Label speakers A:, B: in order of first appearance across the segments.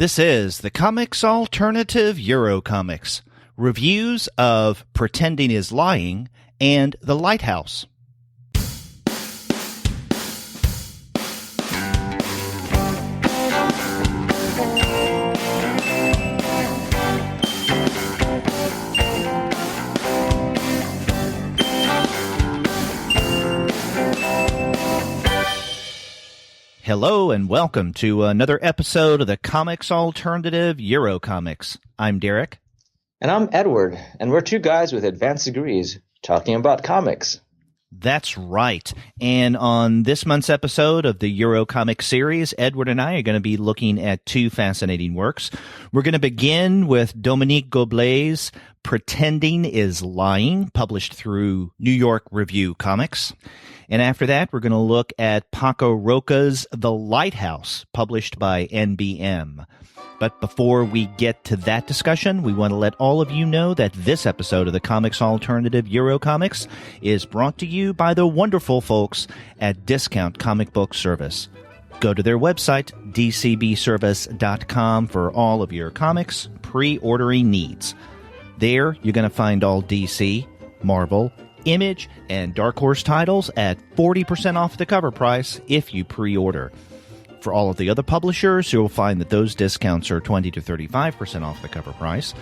A: This is the Comics Alternative Eurocomics, reviews of Pretending is Lying and The Lighthouse. Hello and welcome to another episode of the Comics Alternative Eurocomics. I'm Derek.
B: And I'm Edward, and we're two guys with advanced degrees talking about comics.
A: That's right. And on this month's episode of the Eurocomic series, Edward and I are going to be looking at two fascinating works. We're going to begin with Dominique Goblet's Pretending is Lying, published through New York Review Comics. And after that, we're going to look at Paco Roca's The Lighthouse, published by NBM. But before we get to that discussion, we want to let all of you know that this episode of the Comics Alternative Eurocomics is brought to you by the wonderful folks at Discount Comic Book Service. Go to their website, dcbservice.com, for all of your comics pre-ordering needs. There, you're going to find all DC, Marvel, Image, and Dark Horse titles at 40% off the cover price if you pre-order. For all of the other publishers, you'll find that those discounts are 20 to 35% off the cover price.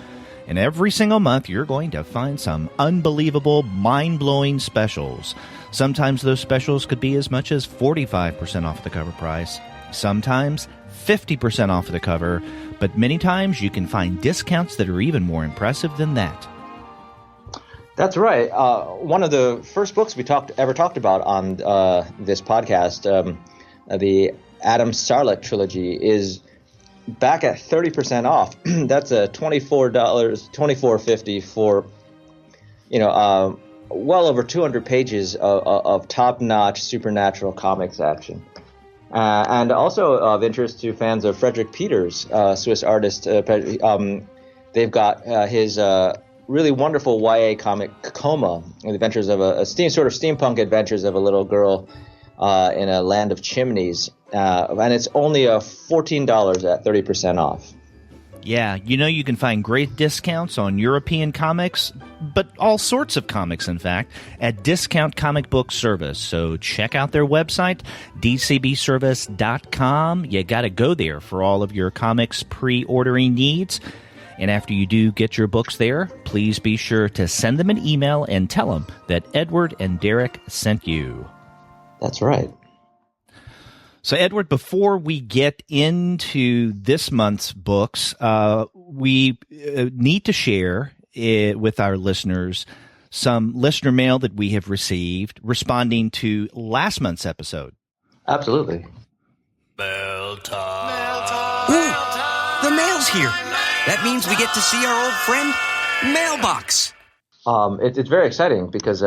A: And every single month, you're going to find some unbelievable, mind-blowing specials. Sometimes those specials could be as much as 45% off the cover price. Sometimes 50% off the cover. But many times, you can find discounts that are even more impressive than that.
B: That's right. One of the first books we ever talked about on this podcast, the Adam Starlett trilogy, is back at 30% off. That's a $24.50 for, well over 200 pages of top-notch supernatural comics action. And also of interest to fans of Frederick Peters, Swiss artist. They've got his really wonderful YA comic, Coma, the adventures of steampunk adventures of a little girl in a land of chimneys. And it's only $14 at 30% off.
A: Yeah, you can find great discounts on European comics, but all sorts of comics, in fact, at Discount Comic Book Service. So check out their website, dcbservice.com. You got to go there for all of your comics pre-ordering needs. And after you do get your books there, please be sure to send them an email and tell them that Edward and Derek sent you.
B: That's right.
A: So, Edward, before we get into this month's books, we need to share with our listeners some listener mail that we have received responding to last month's episode.
B: Absolutely.
C: Mail time. Ooh, the mail's here. That means we get to see our old friend, Mailbox.
B: It's very exciting because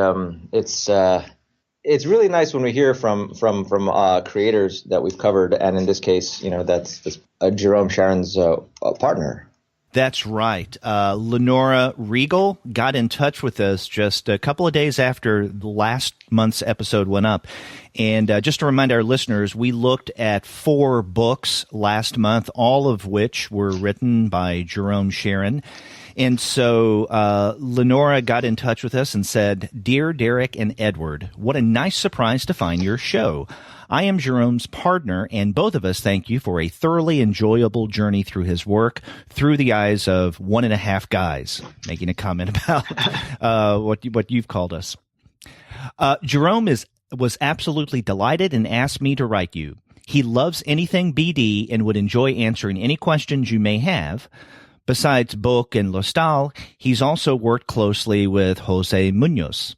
B: it's really nice when we hear from creators that we've covered, and in this case, that's Jerome Sharon's partner.
A: That's right. Lenora Regal got in touch with us just a couple of days after the last month's episode went up. And just to remind our listeners, we looked at 4 books last month, all of which were written by Jerome Sharon. And so Lenora got in touch with us and said, "Dear Derek and Edward, what a nice surprise to find your show. I am Jerome's partner, and both of us thank you for a thoroughly enjoyable journey through his work through the eyes of 1.5 guys," making a comment about what you've called us. Jerome was absolutely delighted and asked me to write you. He loves anything BD and would enjoy answering any questions you may have. Besides Book and Lostal, he's also worked closely with Jose Munoz.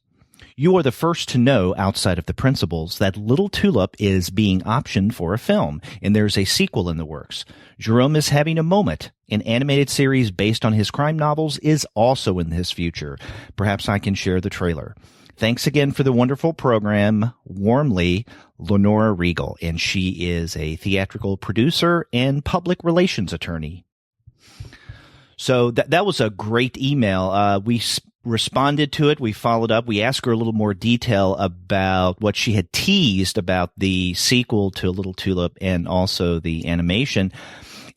A: You are the first to know, outside of the principals, that Little Tulip is being optioned for a film, and there's a sequel in the works. Jerome is having a moment. An animated series based on his crime novels is also in his future. Perhaps I can share the trailer. Thanks again for the wonderful program. Warmly, Lenora Regal, and she is a theatrical producer and public relations attorney. So that was a great email. We responded to it. We followed up. We asked her a little more detail about what she had teased about the sequel to Little Tulip and also the animation.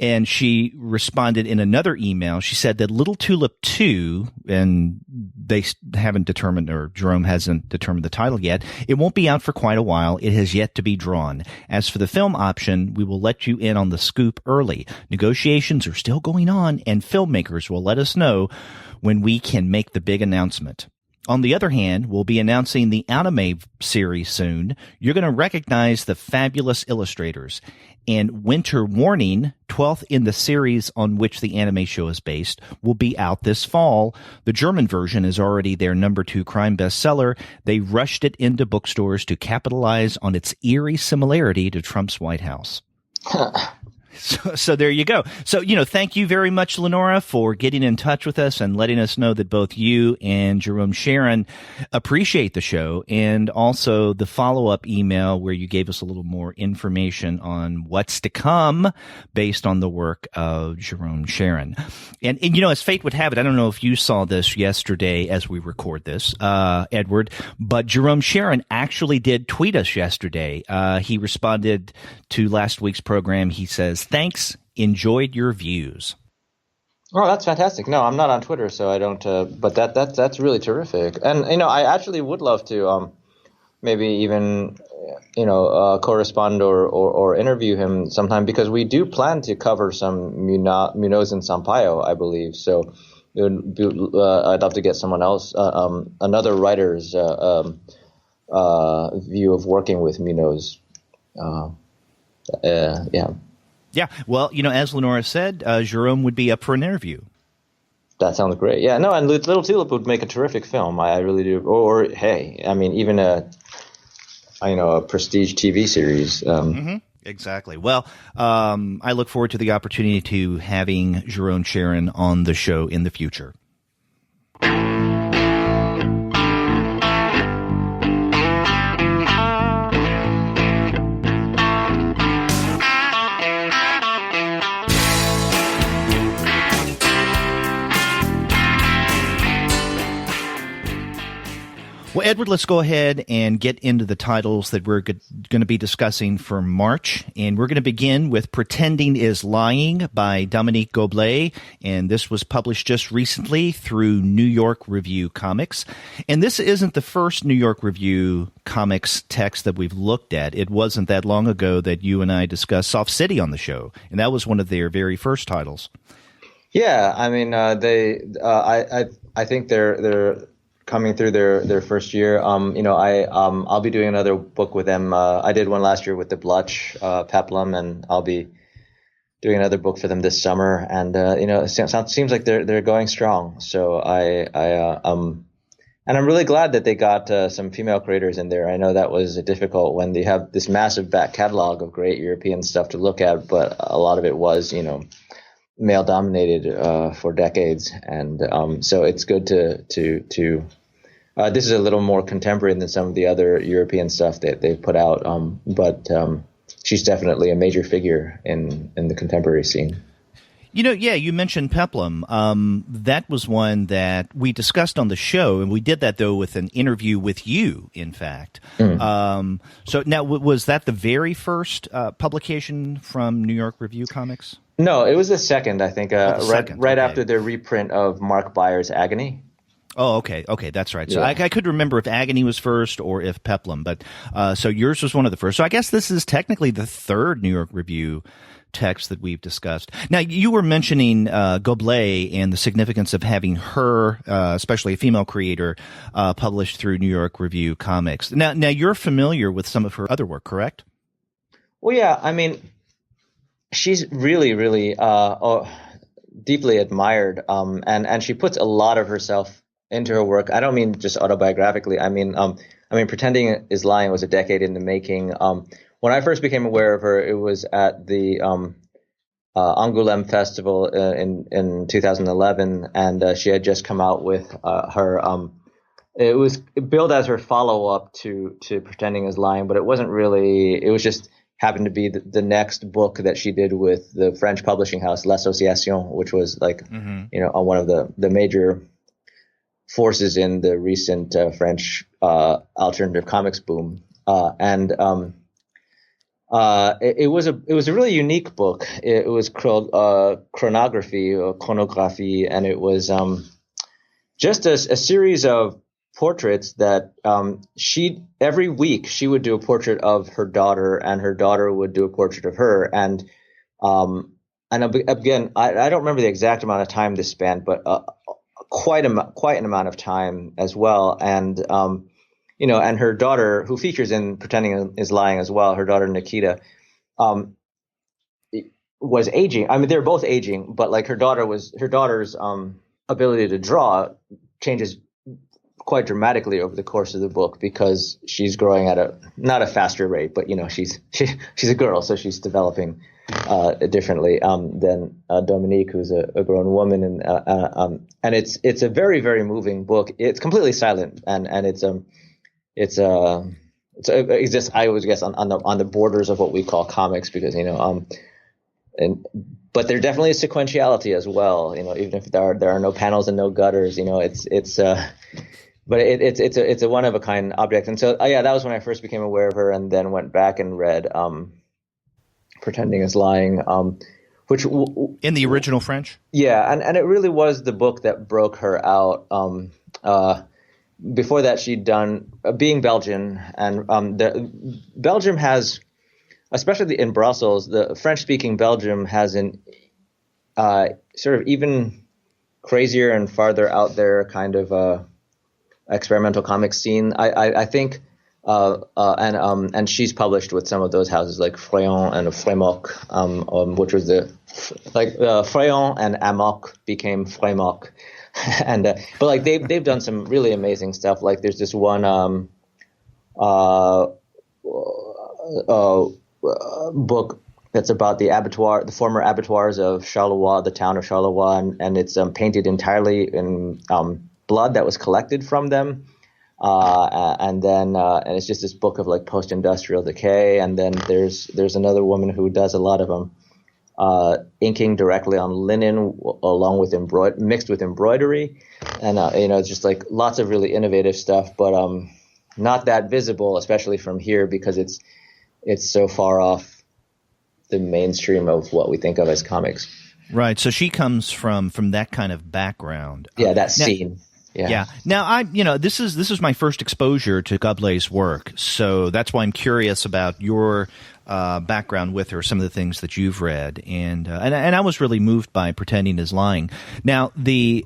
A: And she responded in another email. She said that Little Tulip 2, and they haven't determined, or Jerome hasn't determined the title yet, it won't be out for quite a while. It has yet to be drawn. As for the film option, we will let you in on the scoop early. Negotiations are still going on, and filmmakers will let us know when we can make the big announcement. On the other hand, we'll be announcing the anime series soon. You're going to recognize the fabulous illustrators. And Winter Warning, 12th in the series on which the anime show is based, will be out this fall. The German version is already their #2 crime bestseller. They rushed it into bookstores to capitalize on its eerie similarity to Trump's White House. So there you go. So, thank you very much, Lenora, for getting in touch with us and letting us know that both you and Jerome Sharon appreciate the show, and also the follow-up email where you gave us a little more information on what's to come based on the work of Jerome Sharon. And as fate would have it, I don't know if you saw this yesterday as we record this, Edward, but Jerome Sharon actually did tweet us yesterday. He responded to last week's program. He says, "Thanks. Enjoyed your views."
B: Oh, that's fantastic. No, I'm not on Twitter, so I don't. But that's really terrific. And I actually would love to maybe even correspond or interview him sometime, because we do plan to cover some Munoz and Sampaio, I believe. So it would be, I'd love to get someone else, another writer's view of working with Munoz. Yeah.
A: Yeah. Well, as Lenora said, Jerome would be up for an interview.
B: That sounds great. Yeah. No, and Little Tulip would make a terrific film. I really do. Or hey, I mean, even a prestige TV series.
A: Exactly. Well, I look forward to the opportunity to having Jerome Sharon on the show in the future. Well, Edward, let's go ahead and get into the titles that we're going to be discussing for March. And we're going to begin with Pretending is Lying by Dominique Goblet. And this was published just recently through New York Review Comics. And this isn't the first New York Review Comics text that we've looked at. It wasn't that long ago that you and I discussed Soft City on the show. And that was one of their very first titles.
B: Yeah, I mean, I think they're coming through their first year. I'll be doing another book with them. I did one last year with the Blutch, Peplum, and I'll be doing another book for them this summer. And it seems like they're going strong. So and I'm really glad that they got some female creators in there. I know that was difficult when they have this massive back catalog of great European stuff to look at, but a lot of it was male dominated for decades, and so it's good to this is a little more contemporary than some of the other European stuff that they've put out, but she's definitely a major figure in the contemporary scene.
A: You mentioned Peplum. That was one that we discussed on the show, and we did that, though, with an interview with you, in fact. So now, was that the very first publication from New York Review Comics?
B: No, it was the second, I think, right
A: okay.
B: after the reprint of Mark Byers' Agony.
A: Oh, okay, that's right. So yeah. I could remember if Agony was first or if Peplum, but so yours was one of the first. So I guess this is technically the third New York Review text that we've discussed. Now, you were mentioning Goblet and the significance of having her, especially a female creator, published through New York Review Comics. Now you're familiar with some of her other work, correct?
B: Well, yeah, I mean, she's really, really deeply admired, and she puts a lot of herself into her work. I don't mean just autobiographically. I mean, Pretending is Lying was a decade in the making. When I first became aware of her, it was at the Angoulême Festival in 2011, and she had just come out with her. It was billed as her follow-up to Pretending is Lying, but it wasn't really. It was just happened to be the next book that she did with the French publishing house L'Association, which was like one of the major forces in the recent French alternative comics boom. And it was a really unique book. It was called Chronography or Chronography, and it was just a series of portraits that every week she would do a portrait of her daughter, and her daughter would do a portrait of her, and again, I don't remember the exact amount of time this spanned, but quite an amount of time as well, and and her daughter, who features in Pretending is Lying as well, her daughter Nikita, was aging. I mean, they're both aging, but like her daughter's ability to draw changes quite dramatically over the course of the book because she's growing at not a faster rate, but she's a girl, so she's developing differently than Dominique, who's a grown woman, and it's a very, very moving book. It's completely silent, and it's just, I always guess, on the borders of what we call comics, because but there definitely is sequentiality as well. Even if there are no panels and no gutters, but it's a one of a kind object. And so that was when I first became aware of her, and then went back and read Pretending is Lying, which
A: in the original French.
B: Yeah, and it really was the book that broke her out. Before that, she'd done being Belgian, and Belgium has, especially in Brussels, the French-speaking Belgium has an sort of even crazier and farther out there kind of experimental comic scene. I think, and she's published with some of those houses like Fréon and Frémoc, which was Fréon and Amok became Frémoc. And but like they've done some really amazing stuff. Like there's this one book that's about the former abattoirs of Charleroi, the town of Charleroi, and it's painted entirely in blood that was collected from them. And it's just this book of like post-industrial decay. And then there's another woman who does a lot of inking directly on linen, along with mixed with embroidery, and it's just like lots of really innovative stuff, but not that visible, especially from here, because it's so far off the mainstream of what we think of as comics.
A: Right. So she comes from that kind of background.
B: Yeah, that scene.
A: Yeah. Now this is my first exposure to Goblet's work, so that's why I'm curious about your background with her, some of the things that you've read, and I was really moved by Pretending is Lying. Now, the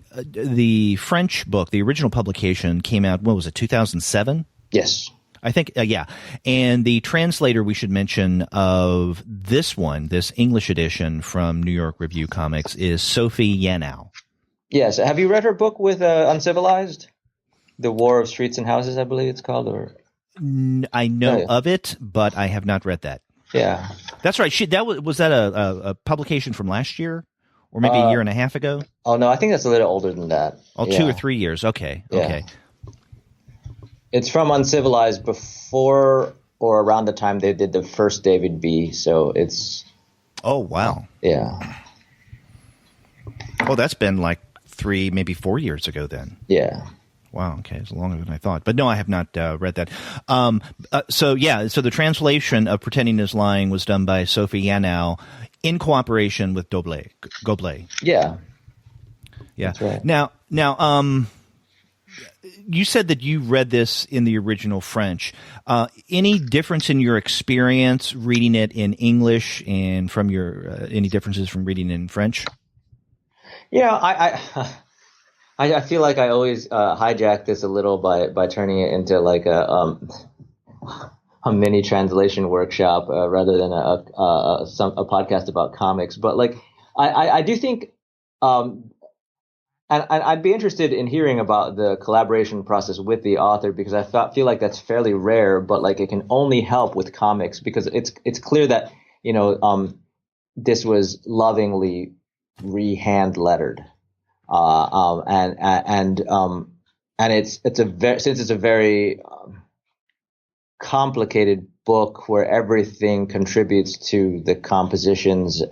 A: French book, the original publication, came out, what was it, 2007?
B: Yes.
A: I think, yeah. And the translator we should mention of this English edition from New York Review Comics is Sophie Yanow.
B: Yes. Have you read her book with Uncivilized? The War of Streets and Houses, I believe it's called, or...
A: I know of it, but I have not read that.
B: Yeah,
A: that's right. Was that a publication from last year, or maybe a year and a half ago?
B: Oh no, I think that's a little older than that.
A: Oh, yeah. 2 or 3 years. Okay,
B: yeah.
A: Okay.
B: It's from Uncivilized before or around the time they did the first David B. So it's.
A: Oh wow.
B: Yeah.
A: Oh, that's been like 3, maybe 4 years ago then.
B: Yeah.
A: Wow. Okay, it's longer than I thought. But no, I have not read that. So the translation of Pretending is Lying was done by Sophie Yanow in cooperation with Goblet.
B: Yeah.
A: Yeah.
B: That's right.
A: Now, you said that you read this in the original French. Any difference in your experience reading it in English, and from your any differences from reading it in French?
B: Yeah, I feel like I always hijack this a little by turning it into like a mini translation workshop rather than a podcast about comics. But like I do think, and I'd be interested in hearing about the collaboration process with the author, because I feel like that's fairly rare, but like it can only help with comics, because it's clear that this was lovingly re-hand lettered. And since it's a very complicated book where everything contributes to the compositions,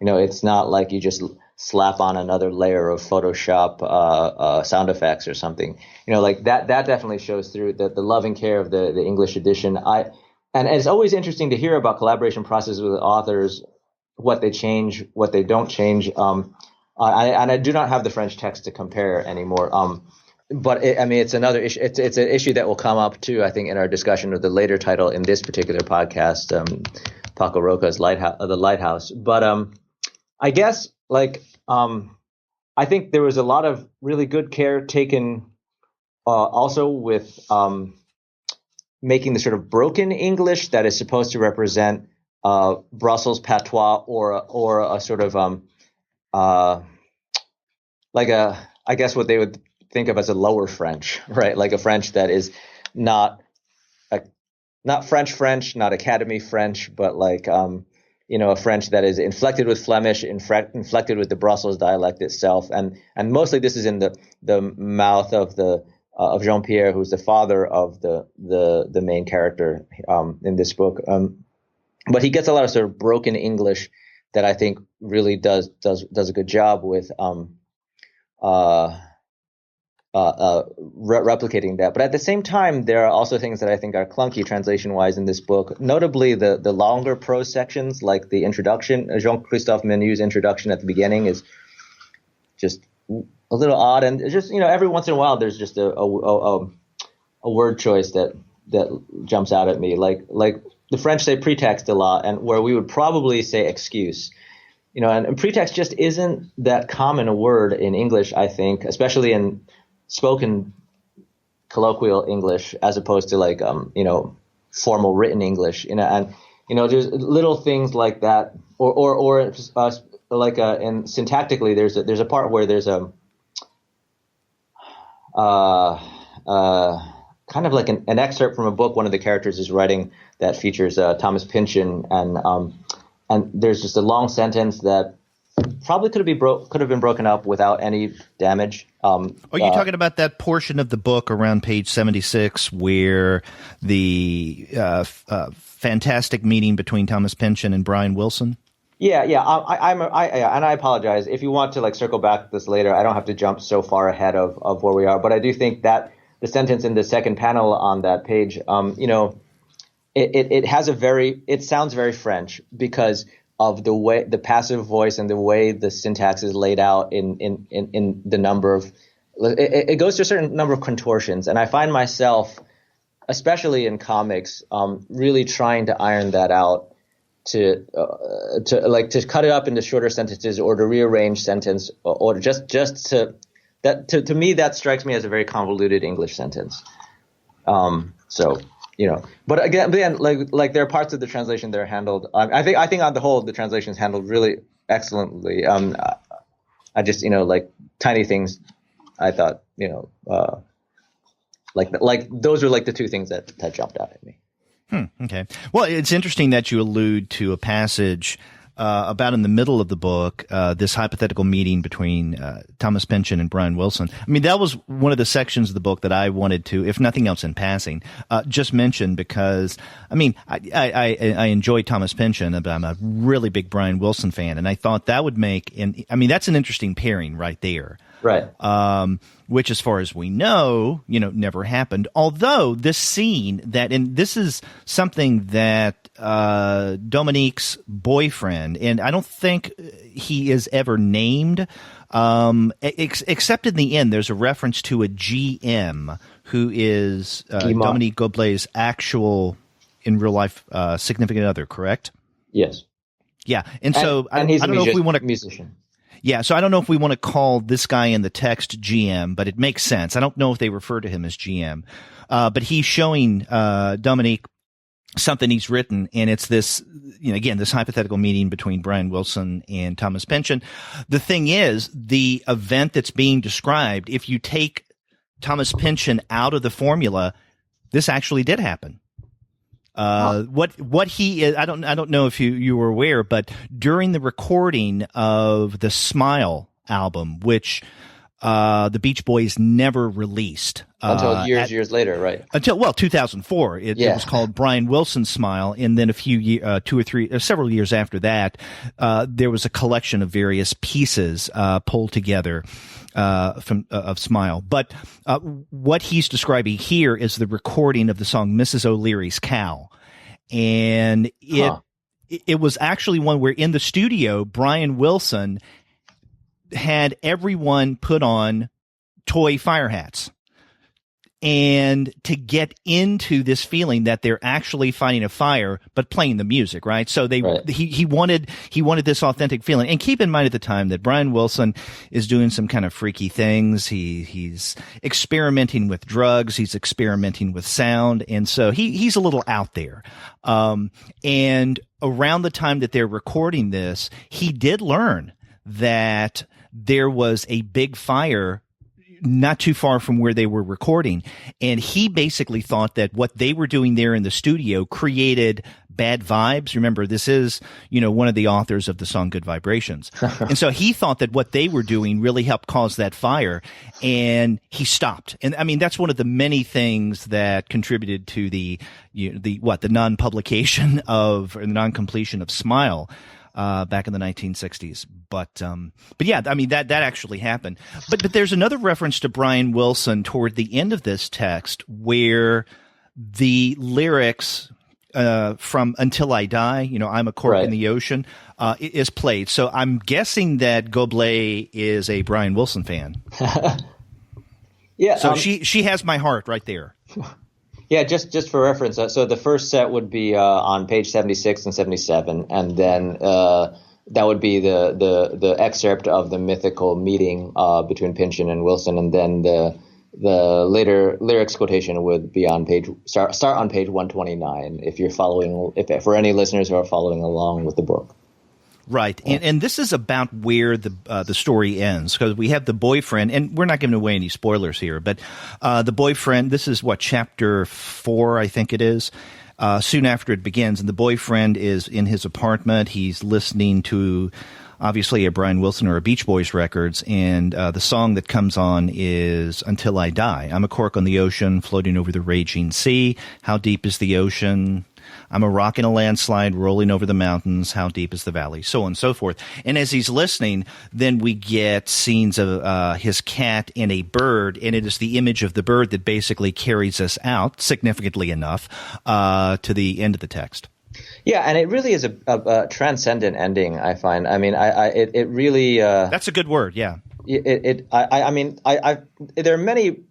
B: it's not like you just slap on another layer of Photoshop sound effects or something. Like that definitely shows through the loving care of the English edition. And it's always interesting to hear about collaboration processes with authors, what they change, what they don't change. I do not have the French text to compare anymore. But it's another issue. It's an issue that will come up too, I think, in our discussion of the later title in this particular podcast, Paco Roca's The Lighthouse. But I guess I think there was a lot of really good care taken also with making the sort of broken English that is supposed to represent Brussels patois or a sort of I guess what they would think of as a lower French, right? Like a French that is not French, not Academy French, but a French that is inflected with Flemish, inflected with the Brussels dialect itself, and mostly this is in the mouth of of Jean-Pierre, who's the father of the main character in this book. But he gets a lot of sort of broken English that I think really does a good job with replicating that. But at the same time, there are also things that I think are clunky translation-wise in this book, notably the longer prose sections, like the introduction. Jean-Christophe Menu's introduction at the beginning is just a little odd, and just every once in a while there's just a word choice that jumps out at me, like the French say pretext a lot, and where we would probably say excuse. And pretext just isn't that common a word in English, I think, especially in spoken colloquial English, as opposed to formal written English. And there's little things like that, or and syntactically, there's a part where there's a kind of like an excerpt from a book one of the characters is writing that features Thomas Pynchon, and there's just a long sentence that probably could have been broken up without any damage.
A: Are you talking about that portion of the book around page 76 where the fantastic meeting between Thomas Pynchon and Brian Wilson?
B: Yeah. And I apologize if you want to circle back to this later. I don't have to jump so far ahead of where we are, but I do think that the sentence in the second panel on that page, it sounds very French because of the way the passive voice and the way the syntax is laid out in the number of it goes to a certain number of contortions, and I find myself, especially in comics, really trying to iron that out to cut it up into shorter sentences or to rearrange sentence or just to that to me that strikes me as a very convoluted English sentence. But again, there are parts of the translation that are handled. I think on the whole, the translation is handled really excellently. I just, tiny things. I thought, those are the two things that jumped out at me.
A: Okay. Well, it's interesting that you allude to a passage about in the middle of the book, this hypothetical meeting between Thomas Pynchon and Brian Wilson. I mean, that was one of the sections of the book that I wanted to, if nothing else in passing, just mention because, I enjoy Thomas Pynchon, but I'm a really big Brian Wilson fan, and I thought that would that's an interesting pairing right there.
B: Right.
A: Which, as far as we know, never happened. Although this scene and this is something that Dominique's boyfriend, and I don't think he is ever named, except in the end, there's a reference to a GM who is Dominique Goblet's actual, in real life, significant other, correct?
B: Yes.
A: Yeah, and so I don't know if we want to
B: musician.
A: Yeah, so I don't know if we want to call this guy in the text GM, but it makes sense. I don't know if they refer to him as GM, but he's showing Dominique something he's written, and it's this, again, this hypothetical meeting between Brian Wilson and Thomas Pynchon. The thing is, the event that's being described, if you take Thomas Pynchon out of the formula, this actually did happen. What he is, I don't know if you were aware, but during the recording of the Smile album, which the Beach Boys never released
B: until years later, right?
A: Until 2004, it was called Brian Wilson's Smile, and then several years after that, there was a collection of various pieces pulled together of Smile. But what he's describing here is the recording of the song Mrs. O'Leary's Cow. And it was actually one where in the studio, Brian Wilson had everyone put on toy fire hats. And to get into this feeling that they're actually fighting a fire, but playing the music, right? So he wanted this authentic feeling. And keep in mind at the time that Brian Wilson is doing some kind of freaky things. He's experimenting with drugs. He's experimenting with sound. And so he's a little out there. And around the time that they're recording this, he did learn that there was a big fire not too far from where they were recording. And he basically thought that what they were doing there in the studio created bad vibes. Remember, this is, one of the authors of the song Good Vibrations. And so he thought that what they were doing really helped cause that fire, and he stopped. And I mean, that's one of the many things that contributed to the non-publication or the non-completion of Smile. Back in the 1960s. But yeah, I mean, that actually happened. But there's another reference to Brian Wilson toward the end of this text where the lyrics, from Until I Die, I'm a cork in the ocean, is played. So I'm guessing that Goblet is a Brian Wilson fan.
B: Yeah.
A: So she has my heart right there.
B: Yeah, just for reference, so the first set would be on page 76 and 77, and then that would be the excerpt of the mythical meeting between Pynchon and Wilson, and then the later lyrics quotation would be on start on page 129 if you're following, if for any listeners who are following along with the book.
A: Right, and this is about where the story ends, because we have the boyfriend, and we're not giving away any spoilers here, but the boyfriend, this is chapter 4, I think it is, soon after it begins, and the boyfriend is in his apartment. He's listening to, obviously, a Brian Wilson or a Beach Boys records, and the song that comes on is Until I Die. I'm a cork on the ocean, floating over the raging sea. How deep is the ocean? I'm a rock in a landslide rolling over the mountains. How deep is the valley? So on and so forth. And as he's listening, then we get scenes of his cat and a bird, and it is the image of the bird that basically carries us out, significantly enough, to the end of the text.
B: Yeah, and it really is a transcendent ending, I find. I mean, it really
A: that's a good word. Yeah.
B: I mean, there are many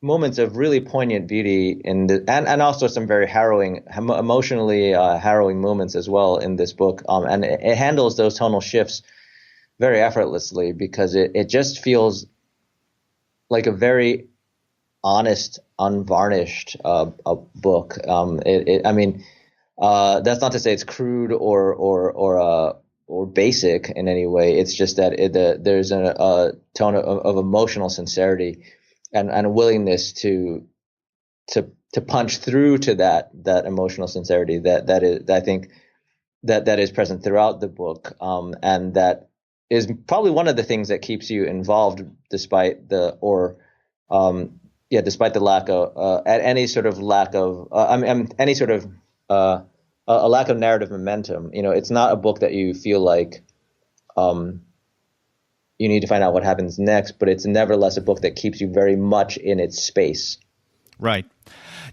B: moments of really poignant beauty and also some very emotionally harrowing moments as well in this book. And it handles those tonal shifts very effortlessly, because it just feels like a very honest, unvarnished book. I mean, that's not to say it's crude or basic in any way. It's just that there's a tone of emotional sincerity and a willingness to punch through to that emotional sincerity that is, I think, that is present throughout the book, and that is probably one of the things that keeps you involved despite the lack of any sort of lack of a lack of narrative momentum. It's not a book that you feel like you need to find out what happens next, but it's nevertheless a book that keeps you very much in its space.
A: Right.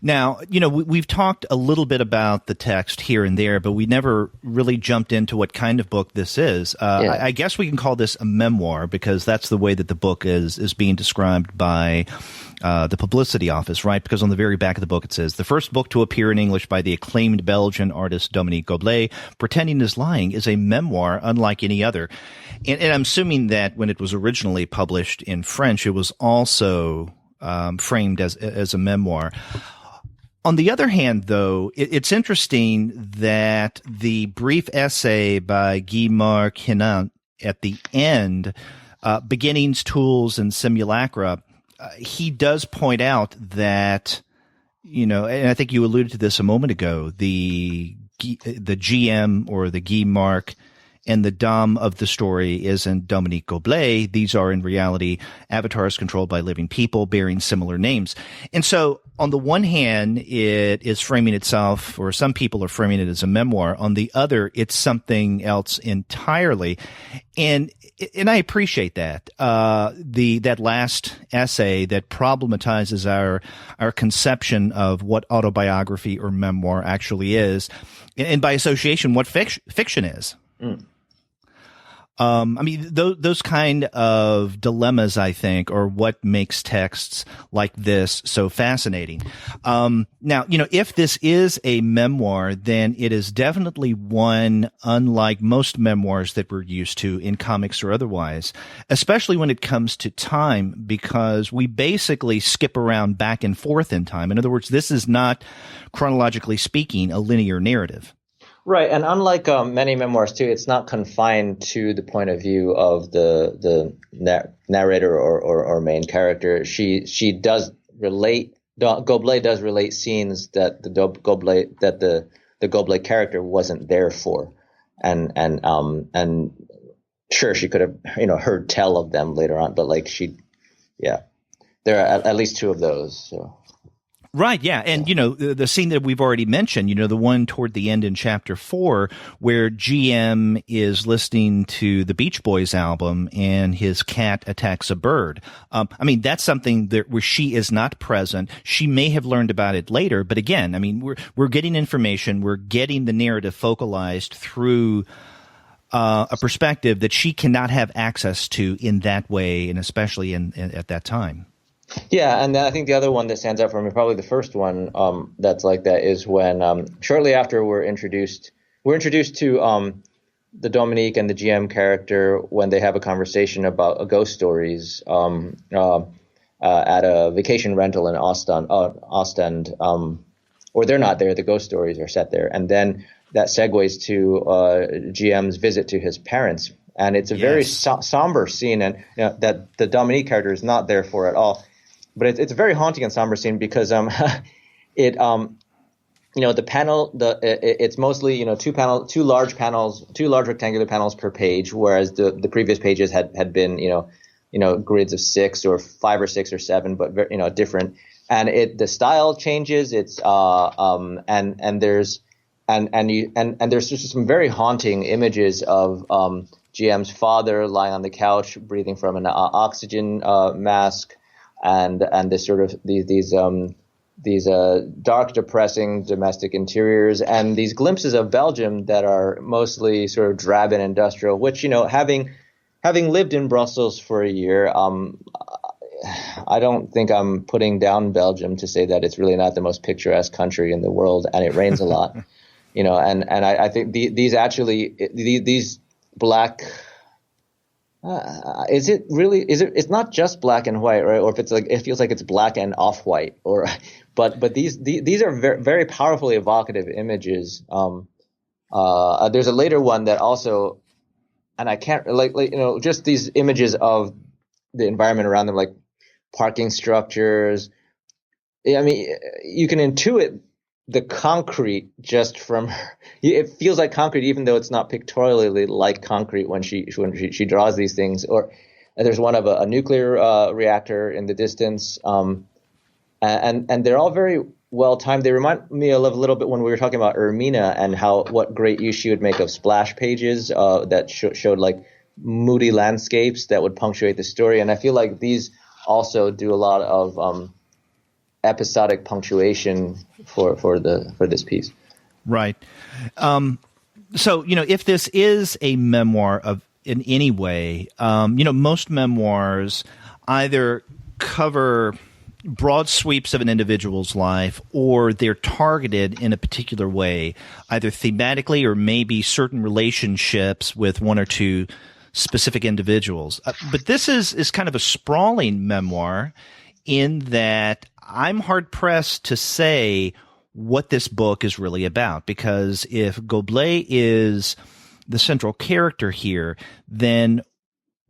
A: Now, we've talked a little bit about the text here and there, but we never really jumped into what kind of book this is. I guess we can call this a memoir, because that's the way that the book is being described by the publicity office, right? Because on the very back of the book it says, the first book to appear in English by the acclaimed Belgian artist Dominique Goblet, Pretending is Lying, is a memoir unlike any other. And I'm assuming that when it was originally published in French, it was also framed as a memoir. On the other hand, though, it's interesting that the brief essay by Guy-Marc Hinan at the end, Beginnings, Tools, and Simulacra, he does point out that, and I think you alluded to this a moment ago, the GM or the Guy-Marc and the Dom of the story isn't Dominique Goblet. These are in reality avatars controlled by living people bearing similar names. And so on the one hand, it is framing itself, or some people are framing it as a memoir. On the other, it's something else entirely. And I appreciate that. That last essay that problematizes our conception of what autobiography or memoir actually is, and by association, what fiction is. Mm. I mean, those kind of dilemmas, I think, are what makes texts like this so fascinating. Now, if this is a memoir, then it is definitely one unlike most memoirs that we're used to in comics or otherwise, especially when it comes to time, because we basically skip around back and forth in time. In other words, this is not, chronologically speaking, a linear narrative.
B: Right, and unlike many memoirs too, it's not confined to the point of view of the narrator or main character. She does relate. Goblet does relate scenes that the Goblet character wasn't there for, and sure, she could have heard tell of them later on, but there are at least two of those. So.
A: Right, yeah. And, the scene that we've already mentioned, the one toward the end in chapter 4 where GM is listening to the Beach Boys album and his cat attacks a bird. I mean, that's something where she is not present. She may have learned about it later, but again, I mean, we're getting information, we're getting the narrative focalized through a perspective that she cannot have access to in that way, and especially at that time.
B: Yeah, and I think the other one that stands out for me, probably the first one that's like that, is when shortly after we're introduced to the Dominique and the GM character when they have a conversation about ghost stories at a vacation rental in Ostend, or they're not there, the ghost stories are set there, and then that segues to GM's visit to his parents, and it's a very somber scene, and that the Dominique character is not there for at all. But it's a very haunting and somber scene because the panel it's mostly two large rectangular panels per page, whereas the previous pages had been grids of 6 or 5 or 6 or 7, but different, and the style changes. It's and there's just some very haunting images of GM's father lying on the couch breathing from an oxygen mask. And this sort of these dark, depressing domestic interiors, and these glimpses of Belgium that are mostly sort of drab and industrial. Which having lived in Brussels for a year, I don't think I'm putting down Belgium to say that it's really not the most picturesque country in the world, and it rains a lot. And I think these black. Is it really? It's not just black and white, right? Or if it's it feels like it's black and off-white, but these are very, very powerfully evocative images. There's a later one that also, and I can't just these images of the environment around them, like parking structures. I mean, you can intuit the concrete just from it feels like concrete, even though it's not pictorially like concrete when she draws these things. Or there's one of a nuclear reactor in the distance, and they're all very well timed. They remind me a little bit when we were talking about Ermina and what great use she would make of splash pages that showed like moody landscapes that would punctuate the story. And I feel like these also do a lot of episodic punctuation for this piece.
A: Right. So, if this is a memoir in any way, most memoirs either cover broad sweeps of an individual's life, or they're targeted in a particular way, either thematically or maybe certain relationships with one or two specific individuals. But this is kind of a sprawling memoir in that I'm hard-pressed to say what this book is really about, because if Goblet is the central character here, then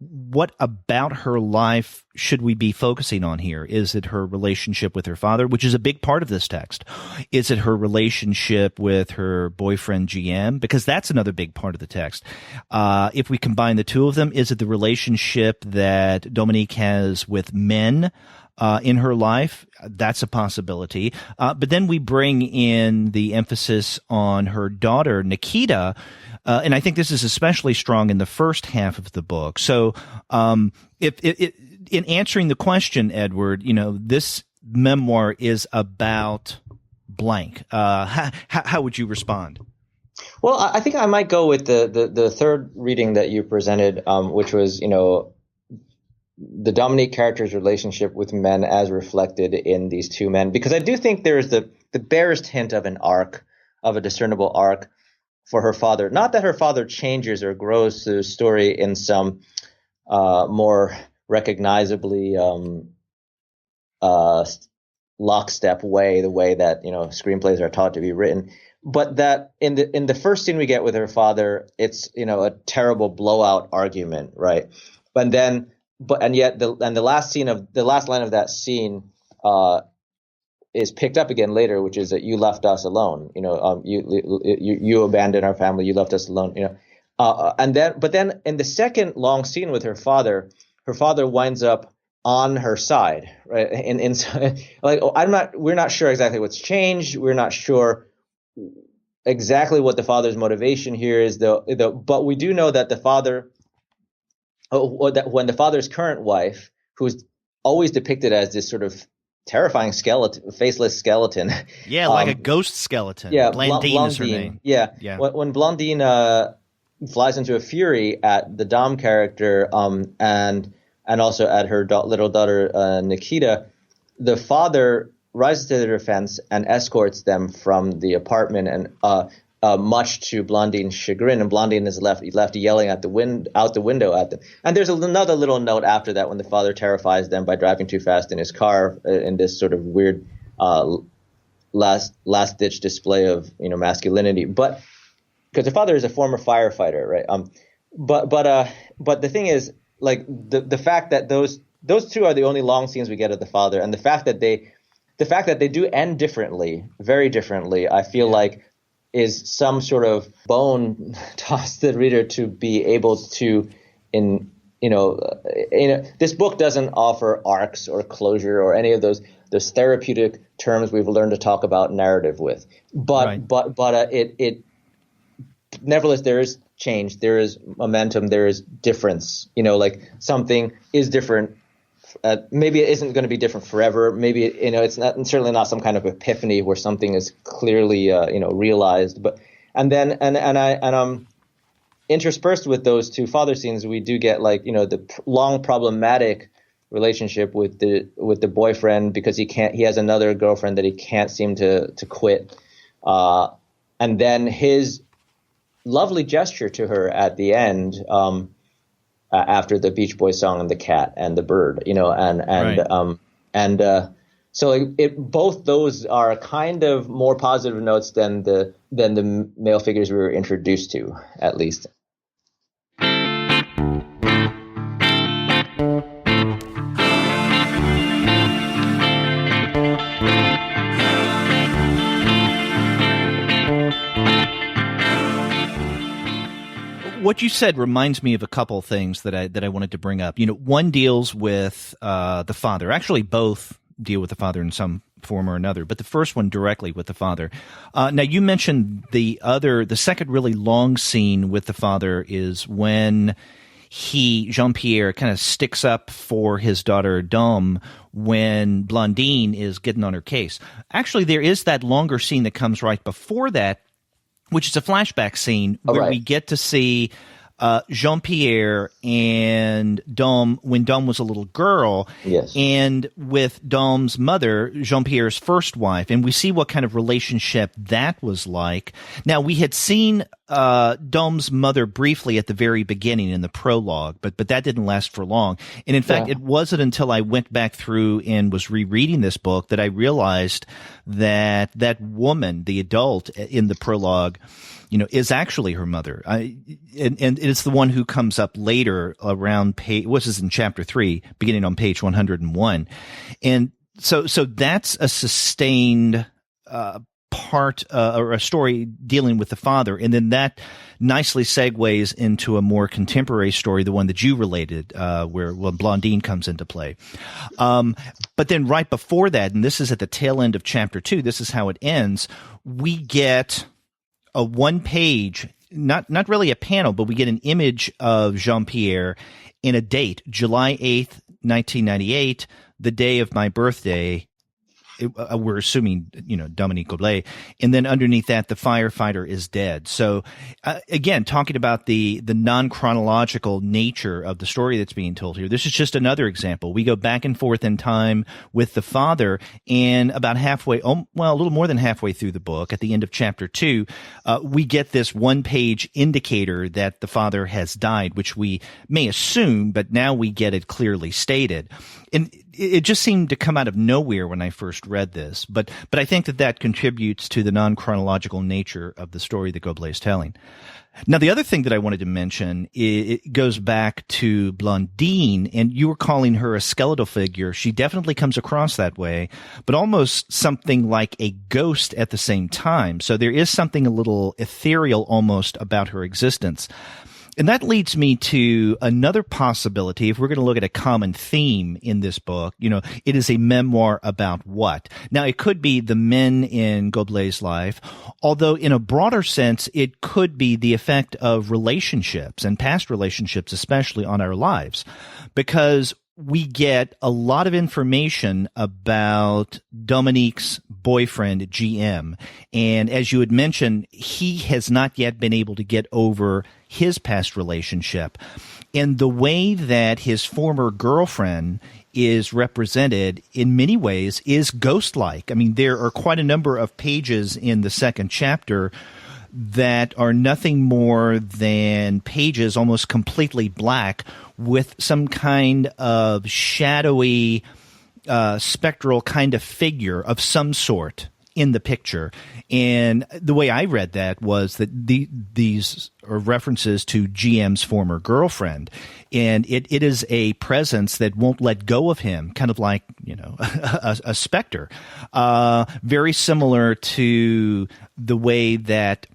A: what about her life should we be focusing on here? Is it her relationship with her father, which is a big part of this text? Is it her relationship with her boyfriend, GM? Because that's another big part of the text. If we combine the two of them, is it the relationship that Dominique has with men in her life? That's a possibility. But then we bring in the emphasis on her daughter, Nikita, and I think this is especially strong in the first half of the book. So if in answering the question, Edward, this memoir is about blank. How would you respond?
B: Well, I think I might go with the third reading that you presented, which was, the Dominique character's relationship with men as reflected in these two men, because I do think there is the barest hint of an arc, of a discernible arc for her father. Not that her father changes or grows through the story in some more recognizably lockstep way, the way that screenplays are taught to be written, but that in the first scene we get with her father, it's a terrible blowout argument, right? And yet the last line of that scene is picked up again later, which is that you left us alone. You abandoned our family. You left us alone. But then in the second long scene with her father winds up on her side, right? We're not sure exactly what's changed. We're not sure exactly what the father's motivation here is, but we do know that the father. That when the father's current wife, who's always depicted as this sort of terrifying skeleton, faceless skeleton.
A: Yeah, like a ghost skeleton.
B: Yeah,
A: Blandine is her name.
B: Yeah. When Blandine flies into a fury at the Dom character and also at her little daughter Nikita, the father rises to their defense and escorts them from the apartment, and much to Blandine's chagrin, and Blandine is left yelling out the window at them. And there's another little note after that when the father terrifies them by driving too fast in his car in this sort of weird last ditch display of masculinity. But because the father is a former firefighter, right? But the thing is, like the fact that those two are the only long scenes we get of the father, and the fact that they do end differently, very differently, I feel like is some sort of bone tossed to the reader to be able to, this book doesn't offer arcs or closure or any of those therapeutic terms we've learned to talk about narrative with. But it nevertheless, there is change, there is momentum, there is difference. Like something is different. Maybe it isn't going to be different forever. Maybe it's certainly not some kind of epiphany where something is clearly realized. But interspersed with those two father scenes, we do get the long problematic relationship with the boyfriend, because he has another girlfriend that he can't seem to quit, and then his lovely gesture to her at the end. After the Beach Boys song and the cat and the bird, so both those are kind of more positive notes than the male figures we were introduced to, at least.
A: What you said reminds me of a couple things that I wanted to bring up. One deals with the father. Actually, both deal with the father in some form or another, but the first one directly with the father. Now, you mentioned the second really long scene with the father is when Jean-Pierre, kind of sticks up for his daughter Dom when Blandine is getting on her case. Actually, there is that longer scene that comes right before that, which is a flashback scene where we get to see Jean-Pierre and Dom when Dom was a little girl,
B: yes,
A: and with Dom's mother, Jean-Pierre's first wife, and we see what kind of relationship that was like. Now, we had seen Dom's mother briefly at the very beginning in the prologue, but that didn't last for long. And in fact, it wasn't until I went back through and was rereading this book that I realized that woman, the adult in the prologue, is actually her mother. And it's the one who comes up later around page, which is in chapter 3, beginning on page 101. And so that's a sustained, part, or a story dealing with the father. And then that nicely segues into a more contemporary story, the one that you related, where Blondine comes into play. But then right before that, and this is at the tail end of chapter 2, this is how it ends. We get a one-page, not really a panel, but we get an image of Jean-Pierre in a date, July 8th, 1998, the day of my birthday. We're assuming, Dominique Goblet. And then underneath that, the firefighter is dead. So, again, talking about the non-chronological nature of the story that's being told here, this is just another example. We go back and forth in time with the father, and about halfway, a little more than halfway through the book, at the end of chapter 2, we get this one-page indicator that the father has died, which we may assume, but now we get it clearly stated. And it just seemed to come out of nowhere when I first read this, but I think that contributes to the non-chronological nature of the story that Goblet is telling. Now, the other thing that I wanted to mention, it goes back to Blondine, and you were calling her a skeletal figure. She definitely comes across that way, but almost something like a ghost at the same time. So there is something a little ethereal almost about her existence. And that leads me to another possibility. If we're going to look at a common theme in this book, it is a memoir about what? Now, it could be the men in Goblet's life, although in a broader sense, it could be the effect of relationships and past relationships, especially on our lives, because we get a lot of information about Dominique's boyfriend, GM. And as you had mentioned, he has not yet been able to get over his past relationship. And the way that his former girlfriend is represented in many ways is ghost-like. I mean, there are quite a number of pages in the second chapter that are nothing more than pages almost completely black with some kind of shadowy, spectral kind of figure of some sort in the picture. And the way I read that was that these are references to GM's former girlfriend. And it is a presence that won't let go of him, kind of like, a specter. Very similar to the way that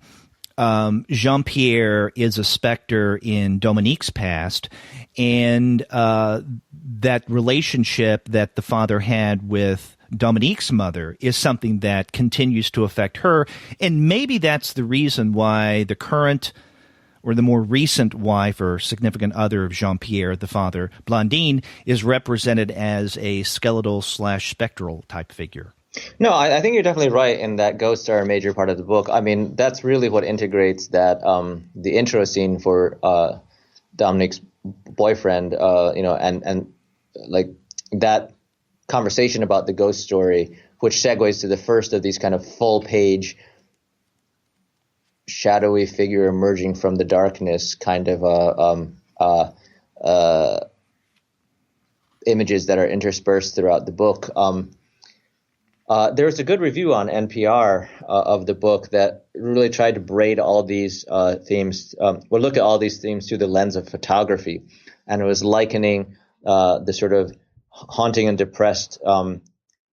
A: Jean-Pierre is a specter in Dominique's past, and that relationship that the father had with Dominique's mother is something that continues to affect her, and maybe that's the reason why the current or the more recent wife or significant other of Jean-Pierre, the father, Blondine, is represented as a skeletal/spectral type figure.
B: No, I think you're definitely right in that ghosts are a major part of the book. I mean, that's really what integrates that the intro scene for Dominique's boyfriend, and like that conversation about the ghost story, which segues to the first of these kind of full page shadowy figure emerging from the darkness kind of images that are interspersed throughout the book. There was a good review on NPR of the book that really tried to braid all these themes, look at all these themes through the lens of photography, and it was likening the sort of haunting and depressed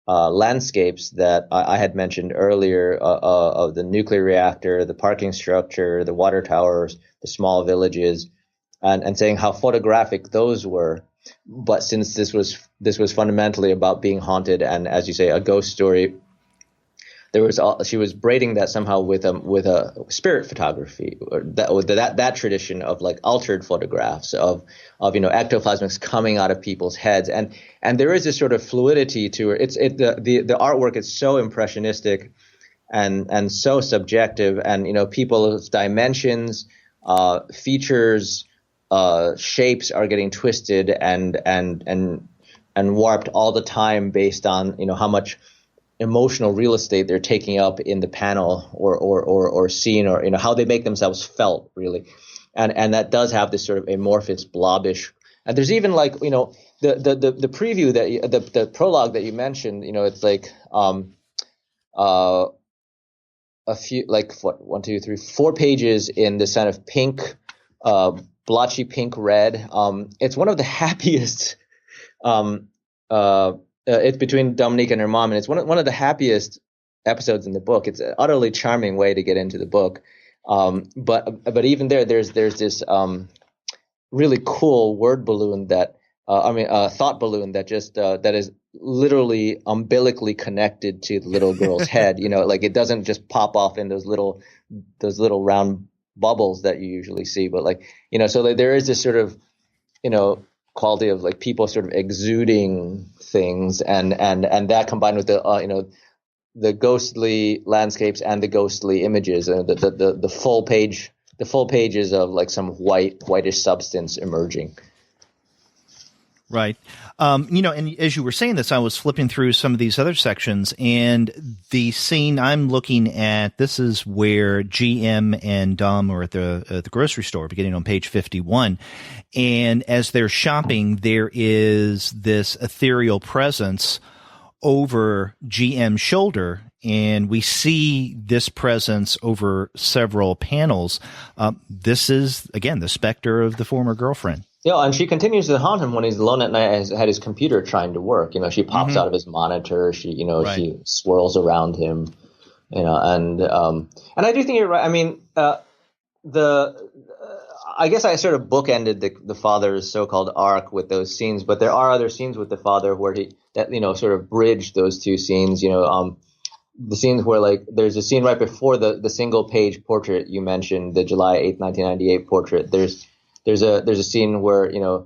B: landscapes that I had mentioned earlier of the nuclear reactor, the parking structure, the water towers, the small villages, and saying how photographic those were. But since this was fundamentally about being haunted and, as you say, a ghost story, she was braiding that somehow with a spirit photography, or that tradition of like altered photographs of ectoplasmics coming out of people's heads, and there is this sort of fluidity to it. The artwork is so impressionistic and so subjective, and people's dimensions, features, shapes are getting twisted and warped all the time based on how much emotional real estate they're taking up in the panel or scene, or how they make themselves felt, really, and that does have this sort of amorphous, blobbish. And there's even like the preview that the prologue that you mentioned, it's like a few, like what, 1, 2, 3, 4 pages in this kind of pink, blotchy pink red. It's one of the happiest. It's between Dominique and her mom, and it's one of the happiest episodes in the book. It's an utterly charming way to get into the book. But even there's this really cool word balloon that thought balloon that just that is literally umbilically connected to the little girl's head. Like it doesn't just pop off in those little round bubbles that you usually see, but so there is this sort of quality of like people sort of exuding things, and that combined with the ghostly landscapes and the ghostly images, and the full pages of like some whitish substance emerging.
A: Right. And as you were saying this, I was flipping through some of these other sections, and the scene I'm looking at, this is where GM and Dom are at the grocery store, beginning on page 51. And as they're shopping, there is this ethereal presence over GM's shoulder, and we see this presence over several panels. This is, again, the specter of the former girlfriend.
B: Yeah, and she continues to haunt him when he's alone at night at his computer trying to work. She pops out of his monitor. She,
A: right.
B: She swirls around him. And I do think you're right. I mean, I guess I sort of bookended the father's so-called arc with those scenes, but there are other scenes with the father where sort of bridged those two scenes. The scenes where like there's a scene right before the single page portrait you mentioned, the July 8th, 1998 portrait. There's a scene where the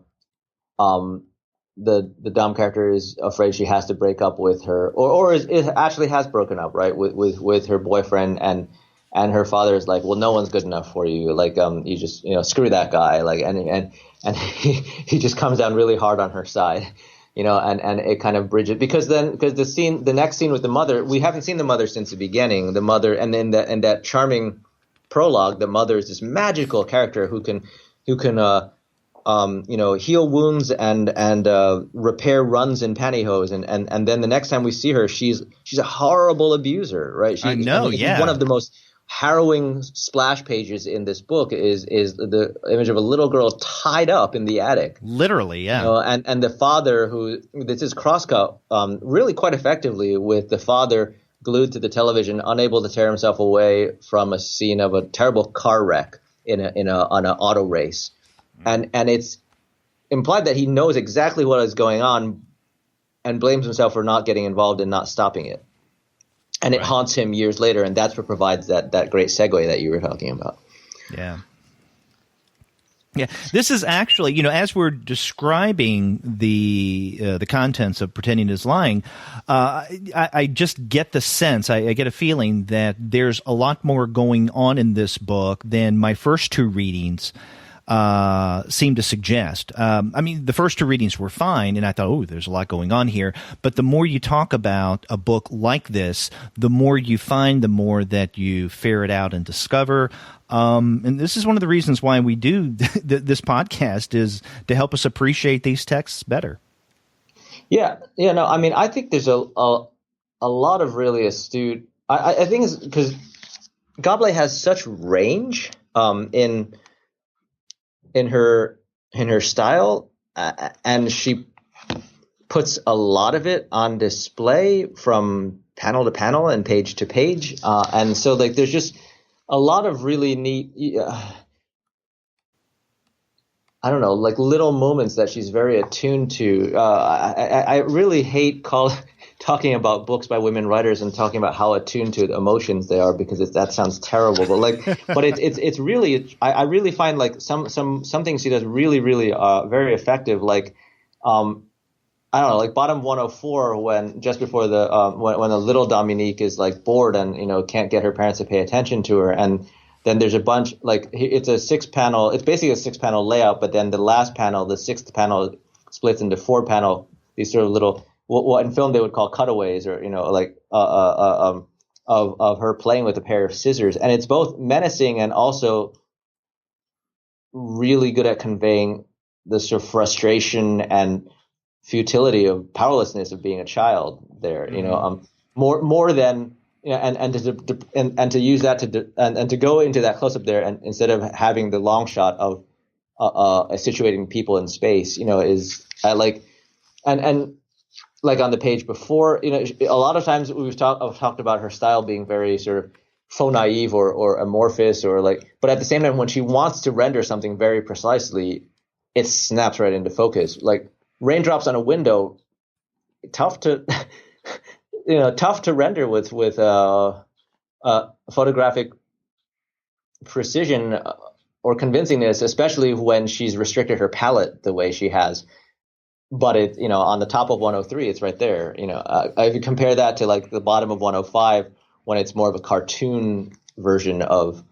B: Dom character is afraid she has to break up with her, or it actually has broken up, right, with her boyfriend, and her father is like, well, no one's good enough for you, like you just screw that guy, like and he just comes down really hard on her side, and it kind of bridges because the next scene with the mother, we haven't seen the mother since the beginning, the mother, and then that charming prologue, the mother is this magical character who can heal wounds and repair runs in pantyhose, and then the next time we see her, she's a horrible abuser, right?
A: I know, yeah.
B: One of the most harrowing splash pages in this book is the image of a little girl tied up in the attic.
A: Literally, yeah.
B: And the father, this is crosscut really quite effectively with the father glued to the television, unable to tear himself away from a scene of a terrible car wreck on an auto race, and it's implied that he knows exactly what is going on and blames himself for not getting involved and not stopping it, and it haunts him years later, and that's what provides that great segue that you were talking about.
A: Yeah, this is actually, as we're describing the contents of Pretending is Lying, I just get the sense, I get a feeling that there's a lot more going on in this book than my first two readings seem to suggest. The first two readings were fine, and I thought, there's a lot going on here. But the more you talk about a book like this, the more you find, the more that you ferret out and discover. And this is one of the reasons why we do this podcast, is to help us appreciate these texts better. Yeah.
B: No, I think there's a lot of really astute. I think it's because Goblet has such range in her style, and she puts a lot of it on display from panel to panel and page to page, and so like there's just a lot of really neat, I don't know, like little moments that she's very attuned to. I really hate talking about books by women writers and talking about how attuned to emotions they are, because that sounds terrible. But it's really, I really find like some things she does really, really very effective. Like I don't know, like bottom 104, when just before when the little Dominique is like bored and can't get her parents to pay attention to her, and then there's a bunch, like it's a 6-panel, it's basically a 6-panel layout, but then the last panel, the 6th panel, splits into 4-panel, these sort of little, what in film they would call cutaways, or of her playing with a pair of scissors, and it's both menacing and also really good at conveying the sort of frustration and futility of powerlessness of being a child there, more than and to use that and to go into that close up there, and instead of having the long shot of situating people in space, is like on the page before, a lot of times I've talked about her style being very sort of faux naive or amorphous but at the same time, when she wants to render something very precisely, it snaps right into focus. Like raindrops on a window, tough to render with photographic precision or convincingness, especially when she's restricted her palette the way she has. But it, on the top of 103, it's right there. If you compare that to like the bottom of 105, when it's more of a cartoon version of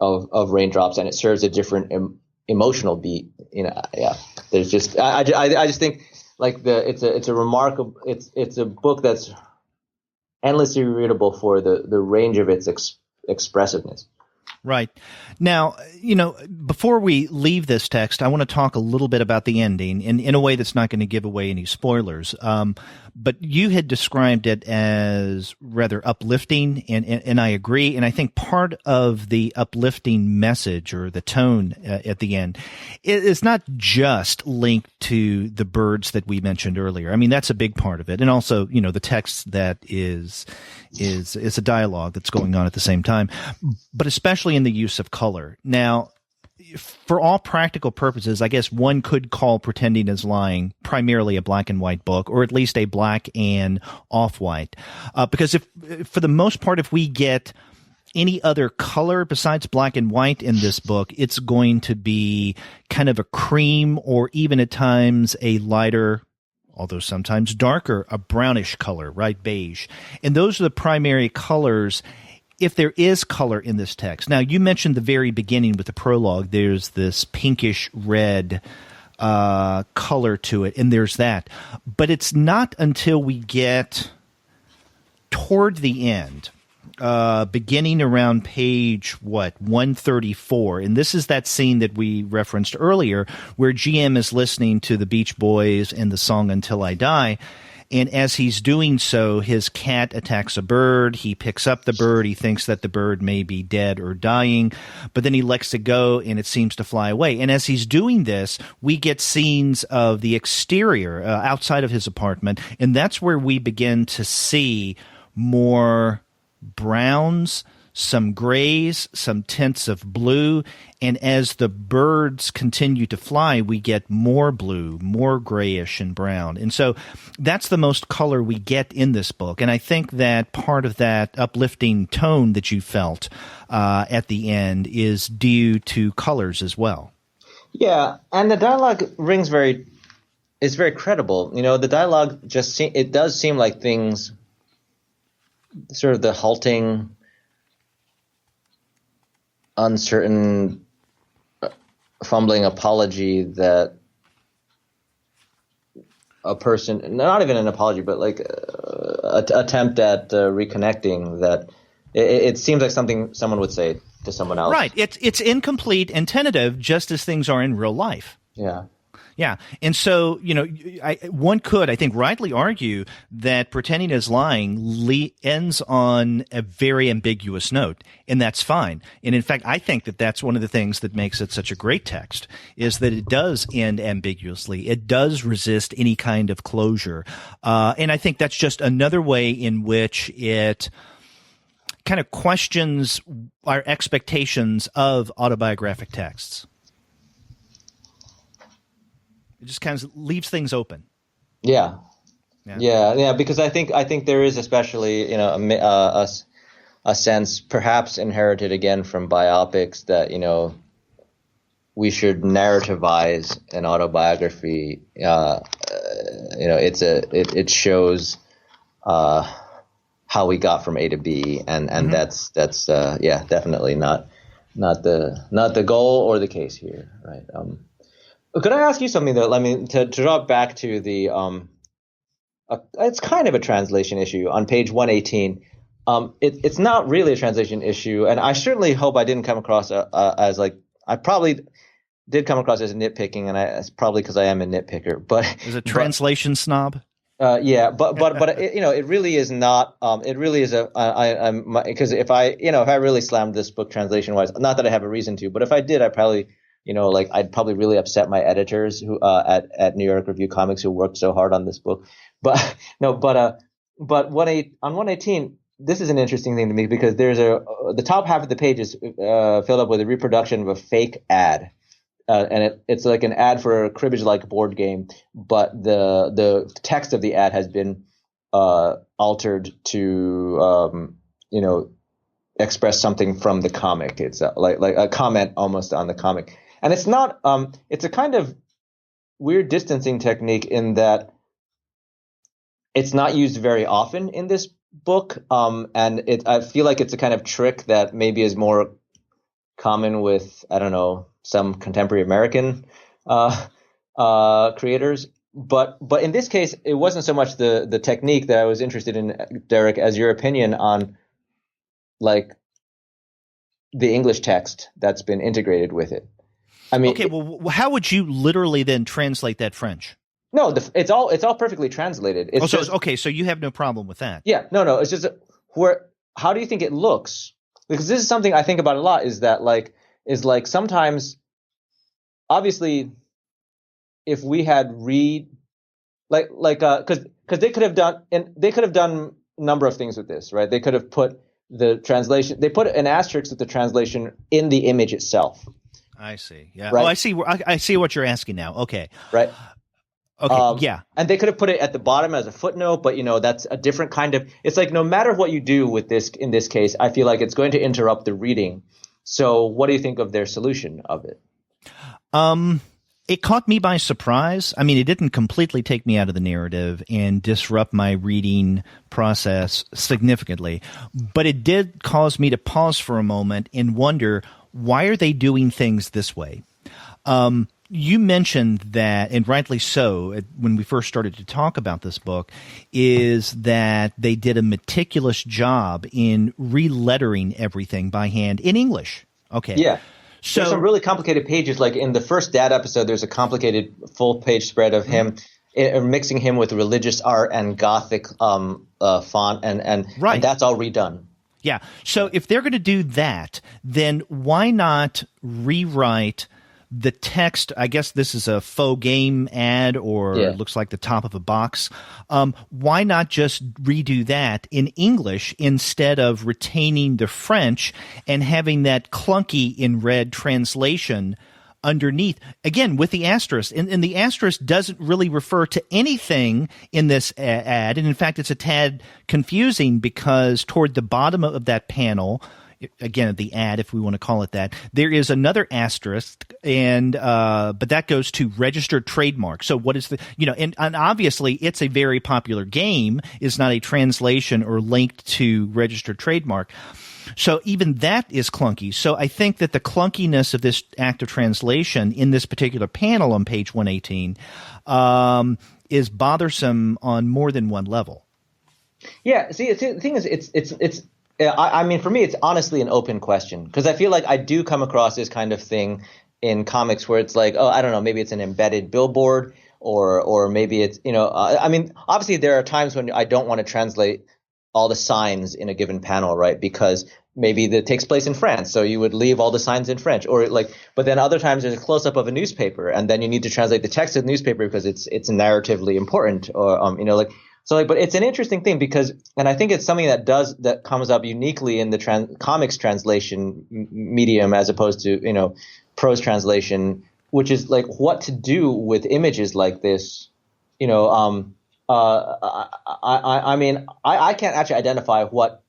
B: raindrops, and it serves a different emotional beat. There's just I just think like it's a remarkable it's a book that's endlessly readable for the range of its expressiveness.
A: Right. Now, before we leave this text, I want to talk a little bit about the ending in a way that's not going to give away any spoilers. But you had described it as rather uplifting, and I agree. And I think part of the uplifting message or the tone at the end is not just linked to the birds that we mentioned earlier. I mean, that's a big part of it. And also, the text that is a dialogue that's going on at the same time, but especially in the use of color. Now, for all practical purposes, I guess one could call Pretending is Lying primarily a black and white book, or at least a black and off-white. Because for the most part, if we get any other color besides black and white in this book, it's going to be kind of a cream or even at times a lighter, although sometimes darker, a brownish color, right? Beige. And those are the primary colors if there is color in this text. Now, you mentioned the very beginning with the prologue, there's this pinkish red color to it, and there's that. But it's not until we get toward the end, beginning around page 134, and this is that scene that we referenced earlier where GM is listening to the Beach Boys and the song Until I Die, and as he's doing so, his cat attacks a bird. He picks up the bird. He thinks that the bird may be dead or dying, but then he lets it go and it seems to fly away. And as he's doing this, we get scenes of the exterior outside of his apartment, and that's where we begin to see more browns, some grays, some tints of blue, and as the birds continue to fly, we get more blue, more grayish and brown. And so that's the most color we get in this book, and I think that part of that uplifting tone that you felt at the end is due to colors as well. Yeah,
B: and the dialogue is very credible. The dialogue it does seem like things, sort of the halting, uncertain, fumbling apology that a person, not even an apology, but like attempt at reconnecting, that it seems like something someone would say to someone else.
A: Right. It's incomplete and tentative, just as things are in real life.
B: Yeah.
A: Yeah. And so, one could, I think, rightly argue that Pretending is Lying ends on a very ambiguous note, and that's fine. And in fact, I think that that's one of the things that makes it such a great text, is that it does end ambiguously. It does resist any kind of closure. And I think that's just another way in which it kind of questions our expectations of autobiographic texts. It just kind of leaves things open.
B: Yeah. Because I think there is especially a sense, perhaps inherited again from biopics, that we should narrativize an autobiography. It shows how we got from A to B, and mm-hmm. that's definitely not the goal or the case here, right? Could I ask you something though? I mean, to drop back to the it's kind of a translation issue on page 118. It's not really a translation issue, and I certainly hope I didn't come across as like, I probably did come across as nitpicking, and it's probably because I am a nitpicker. But
A: is it translation snob?
B: Yeah, but it, it really is not. It really is because if I really slammed this book translation wise, not that I have a reason to, but if I did, I probably I'd probably really upset my editors who at New York Review Comics who worked so hard on this book. But no, but on 118, this is an interesting thing to me because there's the top half of the page is filled up with a reproduction of a fake ad. And it's like an ad for a cribbage-like board game, but the text of the ad has been altered to express something from the comic. It's like a comment almost on the comic, and it's not. It's a kind of weird distancing technique in that it's not used very often in this book, and I feel like it's a kind of trick that maybe is more common with, I don't know, some contemporary American creators, but in this case, it wasn't so much the technique that I was interested in, Derek, as your opinion on like the English text that's been integrated with it. I mean,
A: okay, well, how would you literally then translate that French?
B: No, it's all perfectly translated.
A: So you have no problem with that?
B: Yeah, no, it's just how do you think it looks? Because this is something I think about a lot. Is that like sometimes, obviously, if we had because they could have done a number of things with this, right? They could have put the translation. They put an asterisk with the translation in the image itself. I
A: see. Yeah.
B: Right?
A: Oh, I see. I see what you're asking now. Okay.
B: Right.
A: Okay. Yeah.
B: And they could have put it at the bottom as a footnote, but that's a different kind of. It's like no matter what you do with this, in this case, I feel like it's going to interrupt the reading. So, what do you think of their solution of it?
A: It caught me by surprise. I mean, it didn't completely take me out of the narrative and disrupt my reading process significantly, but it did cause me to pause for a moment and wonder, why are they doing things this way? You mentioned that, and rightly so, when we first started to talk about this book, is that they did a meticulous job in relettering everything by hand in English. Okay.
B: Yeah.
A: So,
B: there's some really complicated pages. Like in the first Dad episode, there's a complicated full-page spread of him mixing him with religious art and Gothic font, and that's all redone.
A: Yeah. So if they're going to do that, then why not rewrite the text? I guess this is a faux game ad, or it looks like the top of a box. Why not just redo that in English instead of retaining the French and having that clunky in red translation underneath, again, with the asterisk? And the asterisk doesn't really refer to anything in this ad. And in fact, it's a tad confusing because toward the bottom of that panel, again, the ad, if we want to call it that, there is another asterisk, and but that goes to registered trademark. So what is the, and obviously it's a very popular game, is not a translation or linked to registered trademark. So even that is clunky. So I think that the clunkiness of this act of translation in this particular panel on page 118 is bothersome on more than one level.
B: Yeah. See, the thing is, it's. I mean, for me, it's honestly an open question, because I feel like I do come across this kind of thing in comics where it's like, oh, I don't know, maybe it's an embedded billboard, or maybe it's, I mean, obviously there are times when I don't want to translate all the signs in a given panel, right? Because maybe that takes place in France, so you would leave all the signs in French, but then other times there's a close up of a newspaper, and then you need to translate the text of the newspaper because it's narratively important, or So, but it's an interesting thing because, and I think it's something that comes up uniquely in the comics translation medium as opposed to, prose translation, which is like what to do with images like this. I mean, I can't actually identify what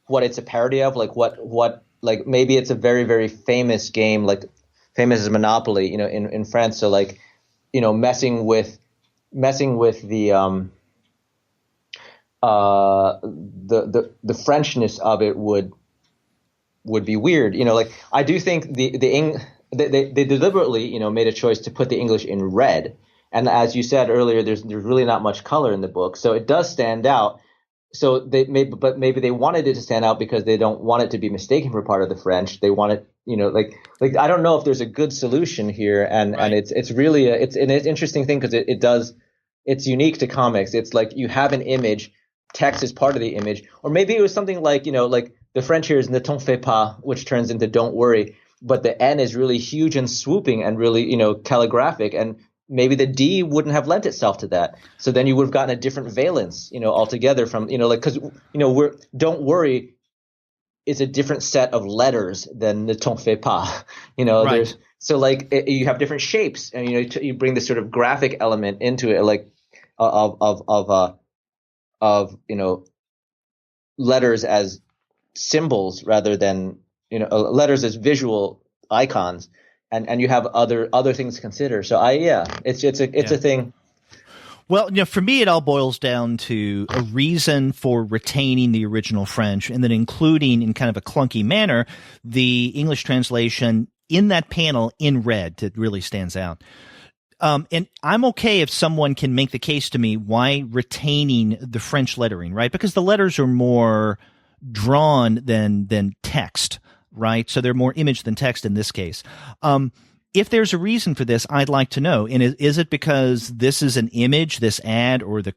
B: it's a parody of, like like maybe it's a very, very famous game, like famous as Monopoly, in France. So like, messing with the Frenchness of it would be weird. I do think they deliberately, made a choice to put the English in red. And as you said earlier, there's really not much color in the book. So it does stand out. So maybe they wanted it to stand out because they don't want it to be mistaken for part of the French. They want it, like I don't know if there's a good solution here. And it's really it's an interesting thing because it does it's unique to comics. It's like you have an image, text is part of the image, or maybe it was something like, like the French here is ne t'en fais pas, which turns into don't worry, but the N is really huge and swooping and really, calligraphic, and maybe the D wouldn't have lent itself to that. So then you would have gotten a different valence, altogether from, because, don't worry is a different set of letters than ne t'en fais pas,
A: Right.
B: So like you have different shapes, and you bring this sort of graphic element into it, like of letters as symbols rather than letters as visual icons, and you have other things to consider. So it's a thing.
A: Well, for me, it all boils down to a reason for retaining the original French and then including in kind of a clunky manner the English translation in that panel in red. It really stands out. And I'm okay if someone can make the case to me why retaining the French lettering, right? Because the letters are more drawn than text, right? So they're more image than text in this case. If there's a reason for this, I'd like to know. And is it because this is an image, this ad, or the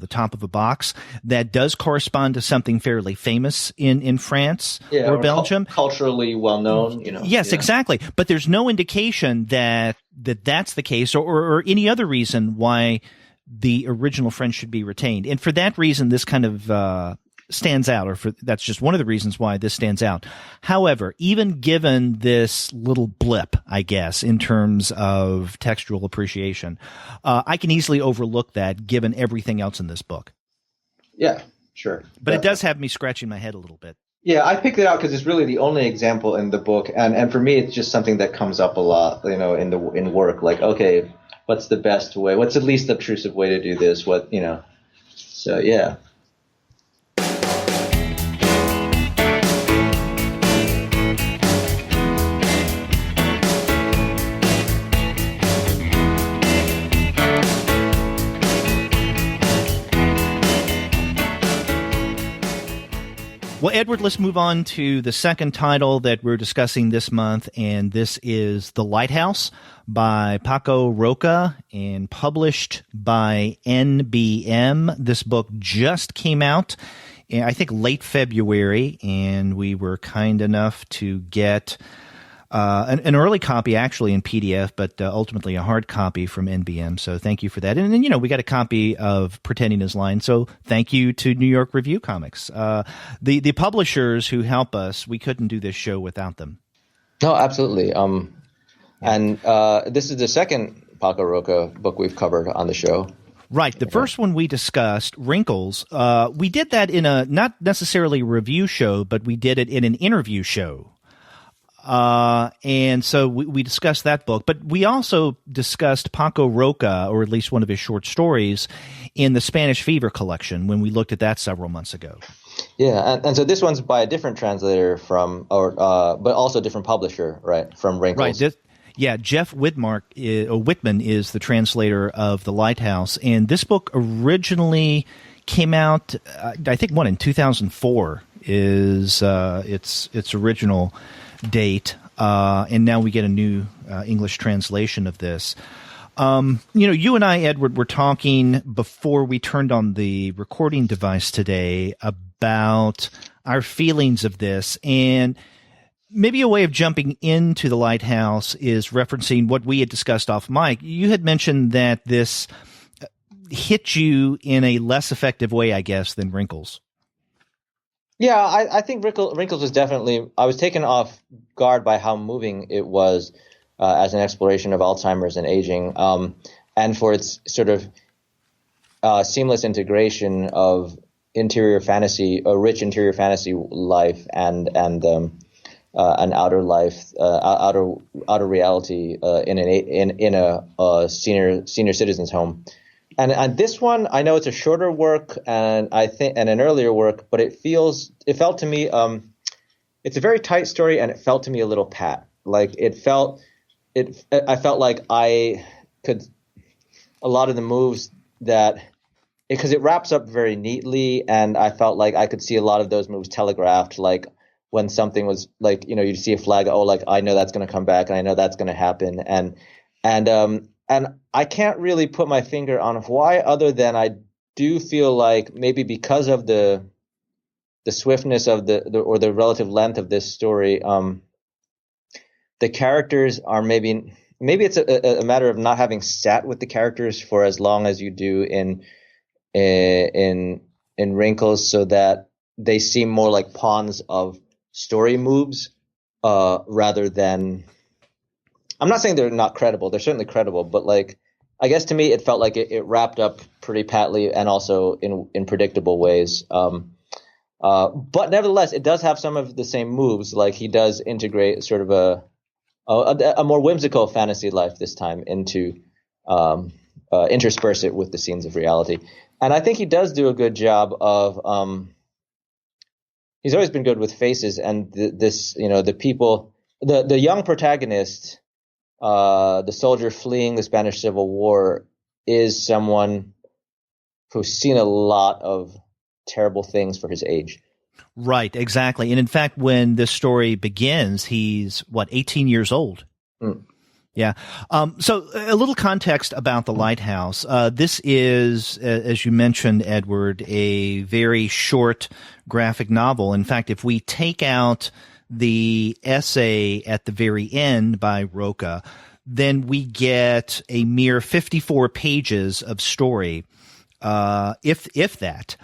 A: top of a box that does correspond to something fairly famous in France or Belgium?
B: Culturally well known,
A: Yes, exactly. But there's no indication that that's the case or any other reason why the original French should be retained. And for that reason, this kind of stands out, that's just one of the reasons why this stands out. However, even given this little blip, I guess, in terms of textual appreciation, I can easily overlook that given everything else in this book.
B: Yeah, sure.
A: But it does have me scratching my head a little bit.
B: Yeah, I picked it out because it's really the only example in the book, and for me, it's just something that comes up a lot, in work. Like, okay, what's the best way? What's the least obtrusive way to do this? So yeah.
A: Well, Edward, let's move on to the second title that we're discussing this month, and this is The Lighthouse by Paco Roca and published by NBM. This book just came out, I think, late February, and we were kind enough to get an early copy, actually, in PDF, but ultimately a hard copy from NBM. So thank you for that. And then, we got a copy of Pretending Is Lying. So thank you to New York Review Comics. The publishers who help us, we couldn't do this show without them.
B: No, absolutely. And this is the second Paco Roca book we've covered on the show.
A: Right. The first one we discussed, Wrinkles, we did that in a not necessarily review show, but we did it in an interview show. And so we discussed that book, but we also discussed Paco Roca, or at least one of his short stories, in the Spanish Fever collection when we looked at that several months ago.
B: Yeah, and so this one's by a different translator but also a different publisher, right, from Wrinkles.
A: Right. Jeff Whitman is the translator of The Lighthouse, and this book originally came out, I think, in 2004 is its original date, and now we get a new English translation of this. You and I, Edward, were talking before we turned on the recording device today about our feelings of this, and maybe a way of jumping into The Lighthouse is referencing what we had discussed off mic. You had mentioned that this hit you in a less effective way, I guess, than Wrinkles.
B: Yeah, I think Wrinkles was definitely – I was taken off guard by how moving it was as an exploration of Alzheimer's and aging, and for its sort of seamless integration of interior fantasy, a rich interior fantasy life and an outer life, outer reality in a senior citizen's home. And this one, I know it's a shorter work and an earlier work, but it felt to me, it's a very tight story, and it felt to me a little pat. Like I felt like I could, a lot of the moves because it wraps up very neatly, and I felt like I could see a lot of those moves telegraphed, like when something was like, you see a flag, oh, like I know that's going to come back and I know that's going to happen. And And I can't really put my finger on why, other than I do feel like maybe because of the swiftness of or the relative length of this story, the characters are maybe it's a matter of not having sat with the characters for as long as you do in Wrinkles, so that they seem more like pawns of story moves rather than. I'm not saying they're not credible. They're certainly credible, but like, I guess to me, it felt like it wrapped up pretty patly and also in predictable ways. But nevertheless, it does have some of the same moves. Like, he does integrate sort of a more whimsical fantasy life this time into intersperse it with the scenes of reality. And I think he does do a good job of. He's always been good with faces, and the people, the young protagonist. The soldier fleeing the Spanish Civil War is someone who's seen a lot of terrible things for his age.
A: Right, exactly. And in fact, when this story begins, he's 18 years old. Mm. Yeah. So a little context about The Lighthouse. This is, as you mentioned, Edward, a very short graphic novel. In fact, if we take out the essay at the very end by Roca, then we get a mere 54 pages of story, if that,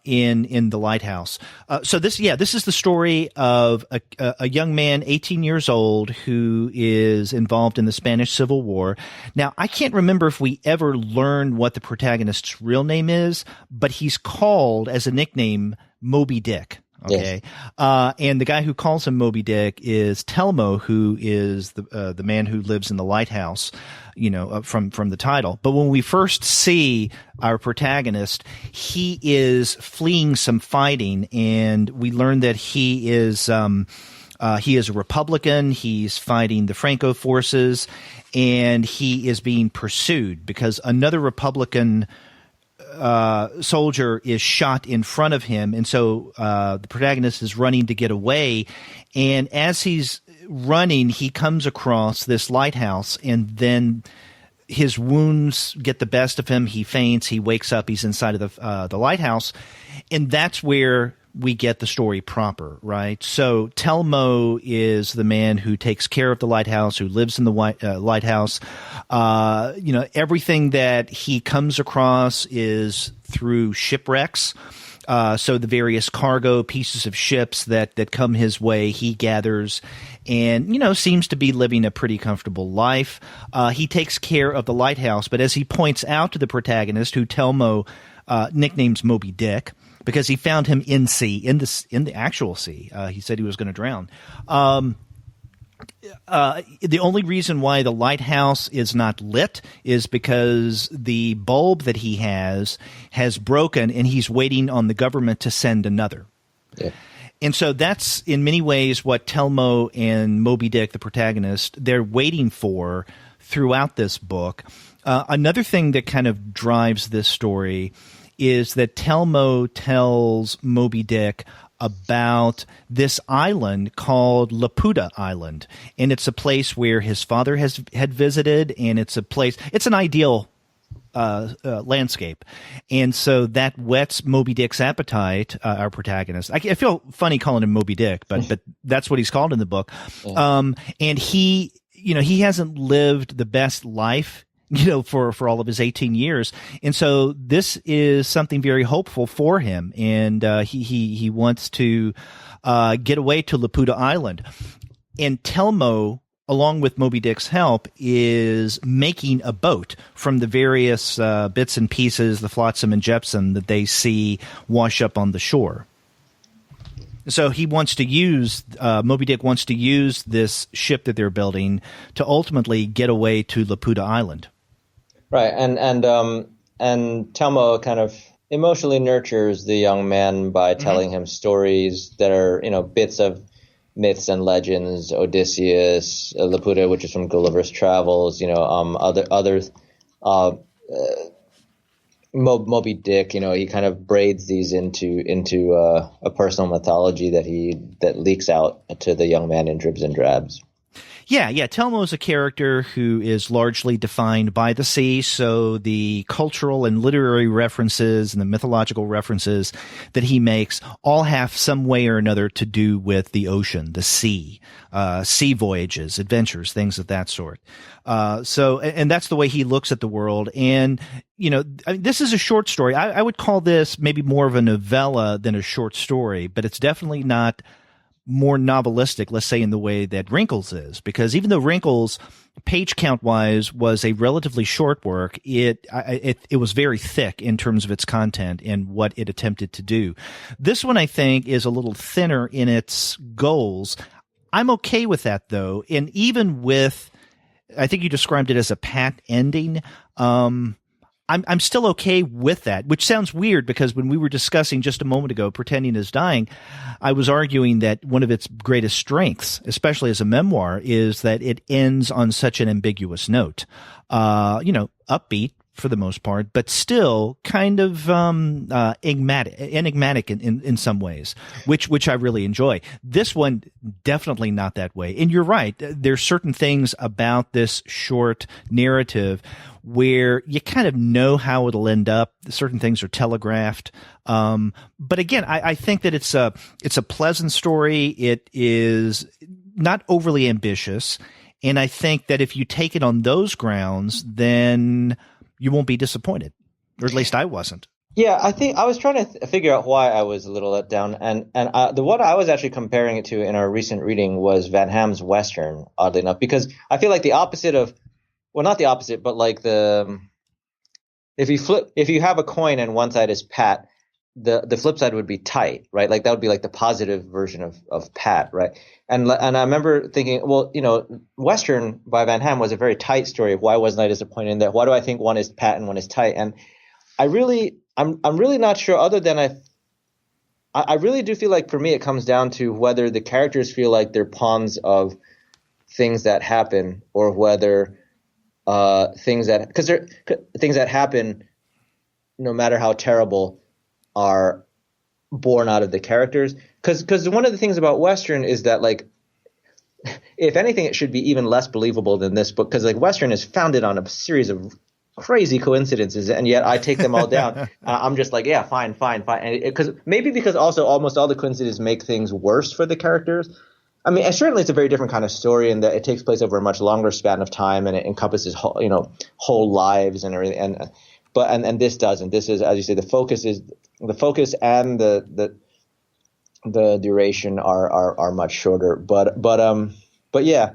A: in The Lighthouse. So this is the story of a young man, 18 years old, who is involved in the Spanish Civil War. Now, I can't remember if we ever learned what the protagonist's real name is, but he's called as a nickname Moby Dick. Okay. Yes. And the guy who calls him Moby Dick is Telmo, who is the man who lives in the lighthouse, from the title. But when we first see our protagonist, he is fleeing some fighting, and we learn that he is a Republican. He's fighting the Franco forces, and he is being pursued because another Republican soldier is shot in front of him, and so the protagonist is running to get away. And as he's running, he comes across this lighthouse, and then his wounds get the best of him. He faints. He wakes up. He's inside of the lighthouse, and that's where we get the story proper, right? So Telmo is the man who takes care of the lighthouse, who lives in the lighthouse. Everything that he comes across is through shipwrecks. So the various cargo pieces of ships that come his way, he gathers and, seems to be living a pretty comfortable life. He takes care of the lighthouse, but as he points out to the protagonist, who Telmo nicknames Moby Dick, because he found him in the actual sea. He said he was going to drown. The only reason why the lighthouse is not lit is because the bulb that he has broken, and he's waiting on the government to send another. Yeah. And so that's in many ways what Telmo and Moby Dick, the protagonist, they're waiting for throughout this book. Another thing that kind of drives this story is that Telmo tells Moby Dick about this island called Laputa Island, and it's a place where his father had visited, and it's an ideal landscape, and so that whets Moby Dick's appetite. Our protagonist, I feel funny calling him Moby Dick, but that's what he's called in the book. Yeah. And he hasn't lived the best life, for all of his 18 years. And so this is something very hopeful for him. And he wants to get away to Laputa Island. And Telmo, along with Moby Dick's help, is making a boat from the various bits and pieces, the flotsam and jetsam that they see wash up on the shore. So he wants to use Moby Dick wants to use this ship that they're building to ultimately get away to Laputa Island.
B: Right, and Telmo kind of emotionally nurtures the young man by telling him stories that are, bits of myths and legends. Odysseus, Laputa, which is from Gulliver's Travels. Moby Dick. He kind of braids these into a personal mythology that leaks out to the young man in dribs and drabs.
A: Yeah. Telmo is a character who is largely defined by the sea, so the cultural and literary references and the mythological references that he makes all have some way or another to do with the ocean, the sea voyages, adventures, things of that sort. And that's the way he looks at the world. And, this is a short story. I would call this maybe more of a novella than a short story, but it's definitely not more novelistic, let's say, in the way that Wrinkles is, because even though Wrinkles, page count wise, was a relatively short work, it was very thick in terms of its content and what it attempted to do. This one, I think, is a little thinner in its goals. I'm okay with that, though, and even with, I think you described it as a pat ending. I'm still okay with that, which sounds weird because when we were discussing just a moment ago, Pretending is Dying, I was arguing that one of its greatest strengths, especially as a memoir, is that it ends on such an ambiguous note. Upbeat for the most part, but still kind of enigmatic in some ways, which I really enjoy. This one, definitely not that way. And you're right. There's certain things about this short narrative where you kind of know how it'll end up. Certain things are telegraphed. But again, I think that it's a pleasant story. It is not overly ambitious. And I think that if you take it on those grounds, then you won't be disappointed, or at least I wasn't.
B: Yeah, I think I was trying to figure out why I was a little let down, and the one I was actually comparing it to in our recent reading was Van Ham's Western, oddly enough, because I feel like the opposite of, well, not the opposite, but like if you have a coin and one side is pat, the flip side would be tight, right? Like that would be like the positive version of pat, right? And I remember thinking, well, Western by Van Ham was a very tight story of why wasn't I disappointed in that? Why do I think one is pat and one is tight? And I'm really not sure, other than I really do feel like for me it comes down to whether the characters feel like they're pawns of things that happen, or whether things that happen, no matter how terrible, are born out of the characters. Because one of the things about Western is that, like, if anything, it should be even less believable than this book, because like Western is founded on a series of crazy coincidences, and yet I take them all down. I'm just like, yeah, fine. And because also almost all the coincidences make things worse for the characters. I mean, certainly it's a very different kind of story in that it takes place over a much longer span of time, and it encompasses whole lives and everything. And this doesn't. This is, as you say, the focus and the duration are much shorter. But yeah,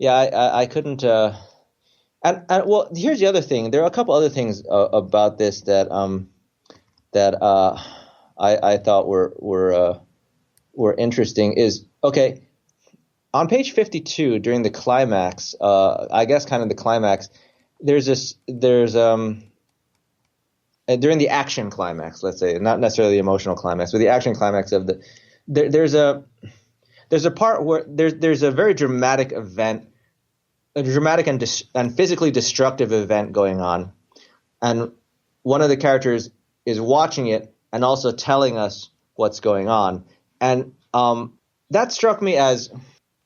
B: I couldn't. And well, here's the other thing. There are a couple other things about this that I thought were interesting. Is okay. On page 52, during the climax, I guess kind of the climax, there's during the action climax, let's say, not necessarily the emotional climax, but the action climax of there's a part where there's a very dramatic event, a dramatic and physically destructive event going on, and one of the characters is watching it and also telling us what's going on, and that struck me as,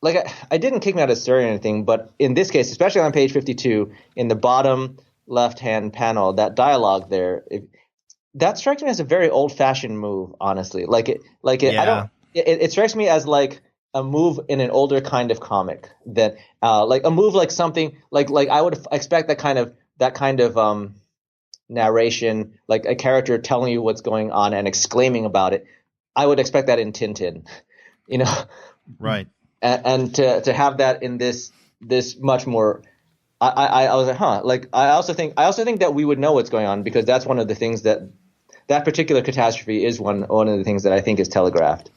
B: like, I didn't kick me out of the story or anything, but in this case, especially on page 52, in the bottom left-hand panel, that dialogue there, that strikes me as a very old-fashioned move, honestly. It strikes me as like a move in an older kind of comic, that like a move like something like I would expect that kind of narration, like a character telling you what's going on and exclaiming about it. I would expect that in Tintin,
A: right?
B: And to have that in this much more, I was like, huh. Like I also think that we would know what's going on, because that's one of the things that particular catastrophe is one of the things that I think is telegraphed.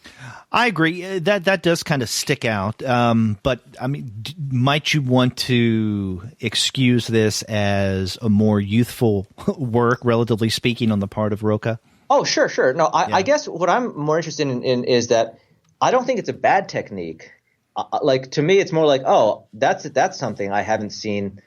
A: I agree. That does kind of stick out. But I mean, might you want to excuse this as a more youthful work, relatively speaking, on the part of Roca? Oh, sure. No, I guess what I'm more interested in is that I don't think it's a bad technique. Like, to me, it's more like, oh, that's something I haven't seen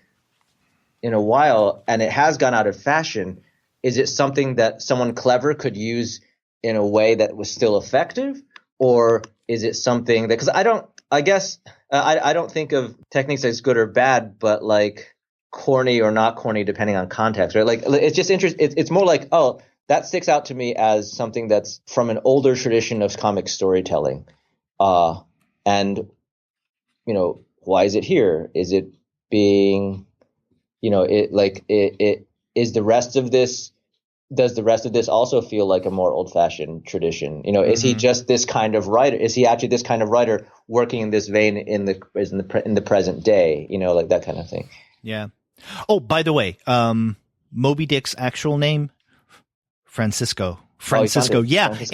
A: in a while, and it has gone out of fashion. Is it something that someone clever could use in a way that was still effective? Or is it something that – because I guess
B: I don't think of techniques as good or bad, but like corny or not corny depending on context, right? Like it's just interesting. It's more like, oh, that sticks out to me as something that's from an older tradition of comic storytelling. And, you know, why is it here? Is it being, you know, it is the rest of this, does the rest of this also feel like a more old-fashioned tradition? You know, is he just this kind of writer? Is he actually this kind of writer working in this vein in the present day? You know, like that kind of thing.
A: Yeah. Oh, by the way, Moby Dick's actual name, Francisco. Yeah.
B: Francisco,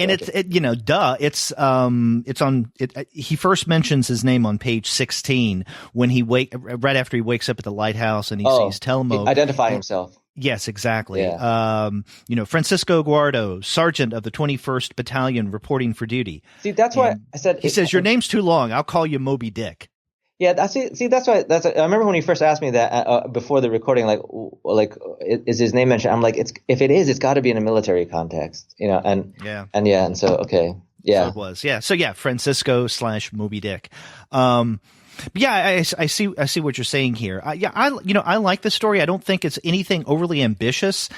A: and it's, you know, it's on it. He first mentions his name on page 16 when right after he wakes up at the lighthouse and he sees Telmo
B: identify himself.
A: Yes, exactly.
B: Yeah.
A: You know, Francisco Guardo, sergeant of the 21st Battalion, reporting for duty.
B: See, that's why I said
A: he says your name's too long. I'll call you Moby Dick.
B: Yeah, that's why. I remember when he first asked me that before the recording, like, is his name mentioned? I'm like, if it is, it's got to be in a military context, you know. And so okay, yeah,
A: so it was, yeah. So yeah, Francisco / Moby Dick. Yeah, I see what you're saying here. I like the story. I don't think it's anything overly ambitious,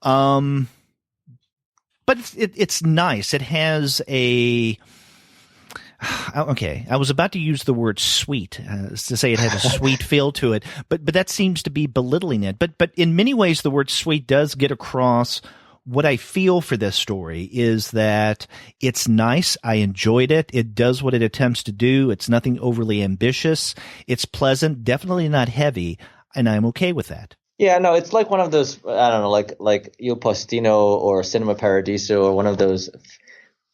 A: but it's nice. It has a. Okay, I was about to use the word sweet to say it had a sweet feel to it, but that seems to be belittling it. But in many ways, the word sweet does get across what I feel for this story is that it's nice. I enjoyed it. It does what it attempts to do. It's nothing overly ambitious. It's pleasant, definitely not heavy, and I'm okay with that.
B: Yeah, no, it's like one of those, I don't know, like Il Postino or Cinema Paradiso or one of those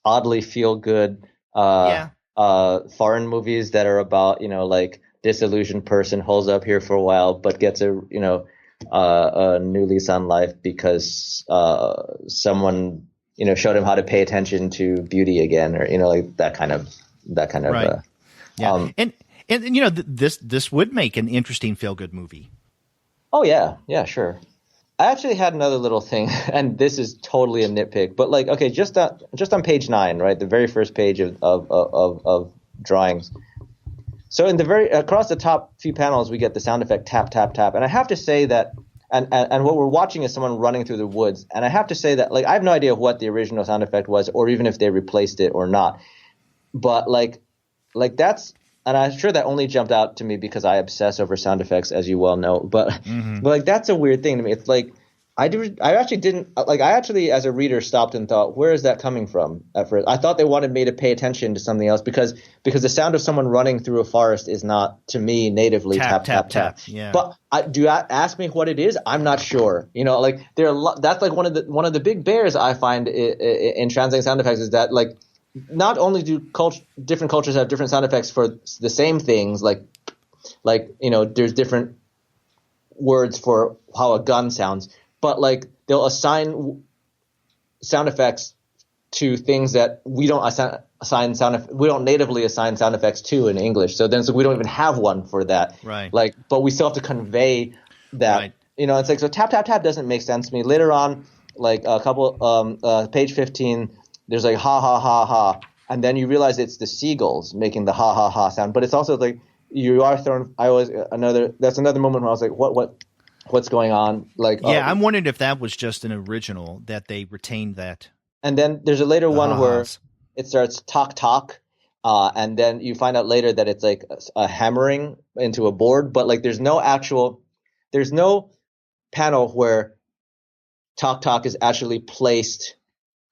B: oddly feel-good foreign movies that are about, you know, like disillusioned person holds up here for a while but gets a new lease on life because someone, you know, showed him how to pay attention to beauty again, or, you know, like that kind of
A: right. And you know, this would make an interesting feel-good movie.
B: Oh yeah, sure. I actually had another little thing, and this is totally a nitpick, but like, okay, just on page 9, right, the very first page of drawings. So in the across the top few panels, we get the sound effect tap tap tap, and I have to say that, and what we're watching is someone running through the woods, and I have to say that, like, I have no idea what the original sound effect was, or even if they replaced it or not, but like that's. And I'm sure that only jumped out to me because I obsess over sound effects, as you well know. But like that's a weird thing to me. It's like I actually as a reader stopped and thought, where is that coming from at first? I thought they wanted me to pay attention to something else because the sound of someone running through a forest is not, to me, natively tap tap tap.
A: Yeah.
B: But do you ask me what it is? I'm not sure. You know, like that's like one of the big bears I find in translating sound effects is that, like, not only do different cultures have different sound effects for the same things, like you know, there's different words for how a gun sounds, but like they'll assign sound effects to things that we don't we don't natively assign sound effects to in English. So we don't even have one for that.
A: Right.
B: Like, but we still have to convey that. Right. You know, it's like, so tap tap tap doesn't make sense to me. Later on, like a couple page 15. There's like ha ha ha ha, and then you realize it's the seagulls making the ha ha ha sound. But it's also like you are thrown. That's another moment where I was like, what's going on? Like,
A: I'm wondering if that was just an original that they retained that.
B: And then there's a later one where it starts talk talk, and then you find out later that it's like a hammering into a board. But like there's no panel where talk talk is actually placed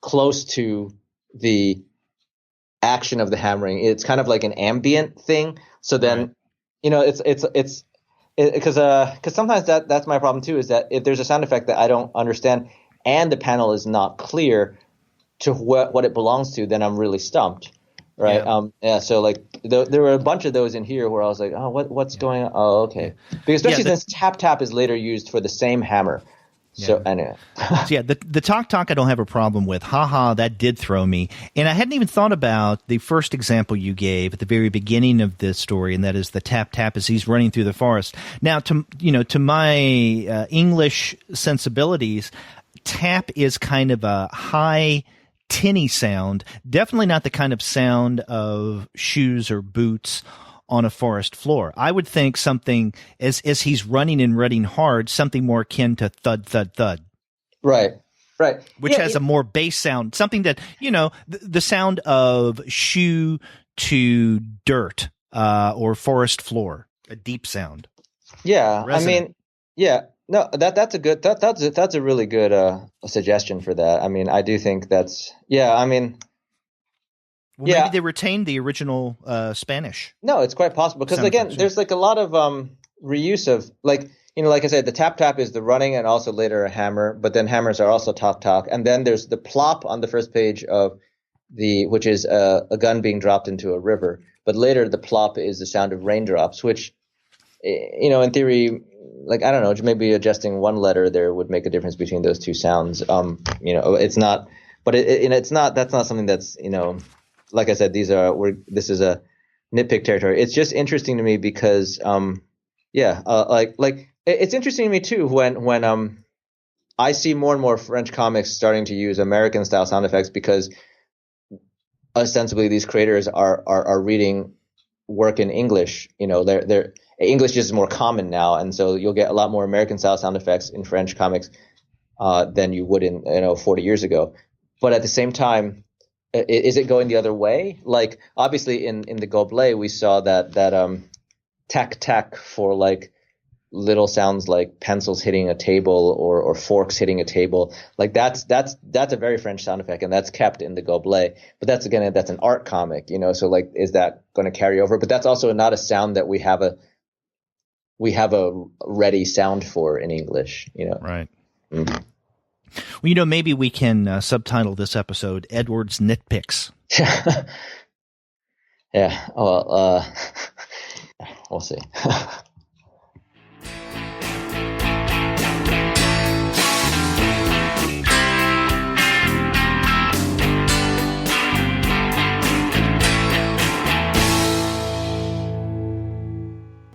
B: close to the action of the hammering. It's kind of like an ambient thing. So then, you know, it's because sometimes that's my problem too, is that if there's a sound effect that I don't understand and the panel is not clear to what it belongs to, then I'm really stumped. Right. So like there were a bunch of those in here where I was like, oh, what's going on? Oh, okay. Because especially since tap tap is later used for the same hammer. So anyway.
A: So the talk I don't have a problem with. Ha, that did throw me. And I hadn't even thought about the first example you gave at the very beginning of this story, and that is the tap tap as he's running through the forest. Now, to my English sensibilities, tap is kind of a high, tinny sound. Definitely not the kind of sound of shoes or boots on a forest floor. I would think something as he's running and running hard, something more akin to thud, thud, thud.
B: Right.
A: Which has a more bass sound, something that, the sound of shoe to dirt, or forest floor, a deep sound.
B: Yeah.
A: Resonant.
B: I mean, yeah, no, that's a really good, suggestion for that. I mean, I do think
A: maybe they retained the original, Spanish.
B: No, it's quite possible because again, there's like a lot of, reuse of like I said, the tap tap is the running and also later a hammer, but then hammers are also talk talk. And then there's the plop on the first page of which is a gun being dropped into a river. But later the plop is the sound of raindrops, which, in theory, like, I don't know, maybe adjusting one letter there would make a difference between those two sounds. It's not, but it's not, that's not something that's, like I said, this is a nitpick territory. It's just interesting to me because, it's interesting to me too when I see more and more French comics starting to use American style sound effects because ostensibly these creators are reading work in English. Their English is more common now, and so you'll get a lot more American style sound effects in French comics than you would in 40 years ago. But at the same time, is it going the other way? Like obviously in the Goblet we saw that tac tac for like little sounds like pencils hitting a table or forks hitting a table. Like that's a very French sound effect, and that's kept in the Goblet. But that's an art comic, so like, is that going to carry over? But that's also not a sound that we have a ready sound for in English,
A: Right.
B: Mm-hmm.
A: Well, maybe we can subtitle this episode Edward's Nitpicks.
B: Yeah. Well, we'll see.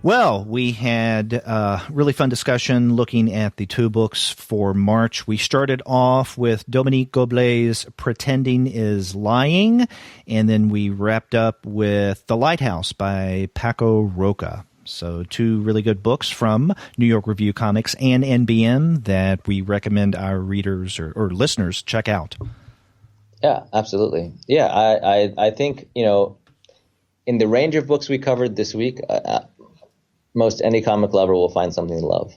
A: Well, we had a really fun discussion looking at the two books for March. We started off with Dominique Goblet's Pretending is Lying, and then we wrapped up with The Lighthouse by Paco Roca. So two really good books from New York Review Comics and NBM that we recommend our readers or listeners check out.
B: Yeah, absolutely. Yeah, I think, in the range of books we covered this week, most any comic lover will find something to love.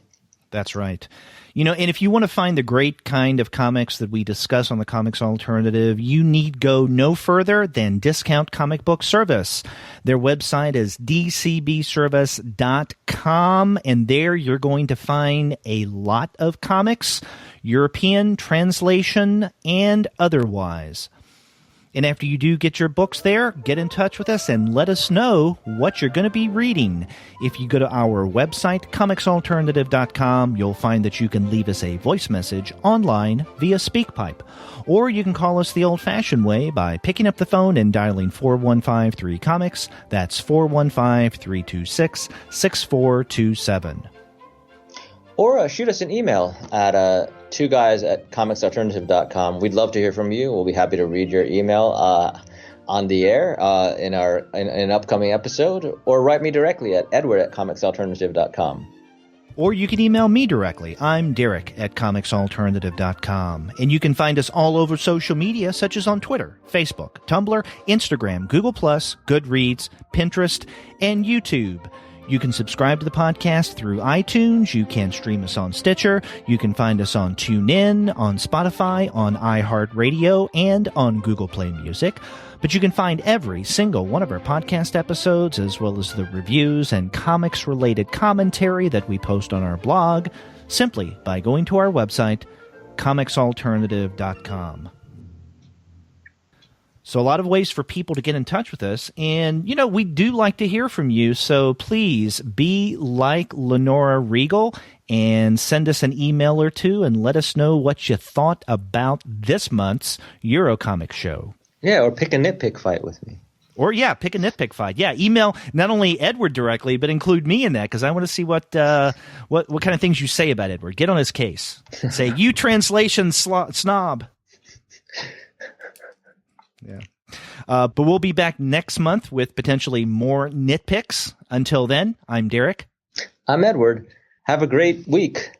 A: That's right. And if you want to find the great kind of comics that we discuss on the Comics Alternative, you need go no further than Discount Comic Book Service. Their website is dcbservice.com, and there you're going to find a lot of comics, European, translation, and otherwise. And after you do get your books there, get in touch with us and let us know what you're going to be reading. If you go to our website, comicsalternative.com, you'll find that you can leave us a voice message online via SpeakPipe. Or you can call us the old-fashioned way by picking up the phone and dialing 4153-COMICS. That's 415-326-6427.
B: Or shoot us an email at twoguyes@comicsalternative.com. We'd love to hear from you. We'll be happy to read your email on the air in an upcoming episode. Or write me directly at edward@comicsalternative.com.
A: Or you can email me directly. I'm Derek at comicsalternative.com. And you can find us all over social media, such as on Twitter, Facebook, Tumblr, Instagram, Google+, Goodreads, Pinterest, and YouTube. You can subscribe to the podcast through iTunes. You can stream us on Stitcher. You can find us on TuneIn, on Spotify, on iHeartRadio, and on Google Play Music. But you can find every single one of our podcast episodes, as well as the reviews and comics-related commentary that we post on our blog, simply by going to our website, comicsalternative.com. So a lot of ways for people to get in touch with us. And, we do like to hear from you. So please be like Lenora Regal and send us an email or two and let us know what you thought about this month's Eurocomic show.
B: Yeah, or pick a nitpick fight with me.
A: Or, pick a nitpick fight. Yeah, email not only Edward directly, but include me in that, because I want to see what kind of things you say about Edward. Get on his case. Say, you translation snob. Yeah. But we'll be back next month with potentially more nitpicks. Until then, I'm Derek.
B: I'm Edward. Have a great week.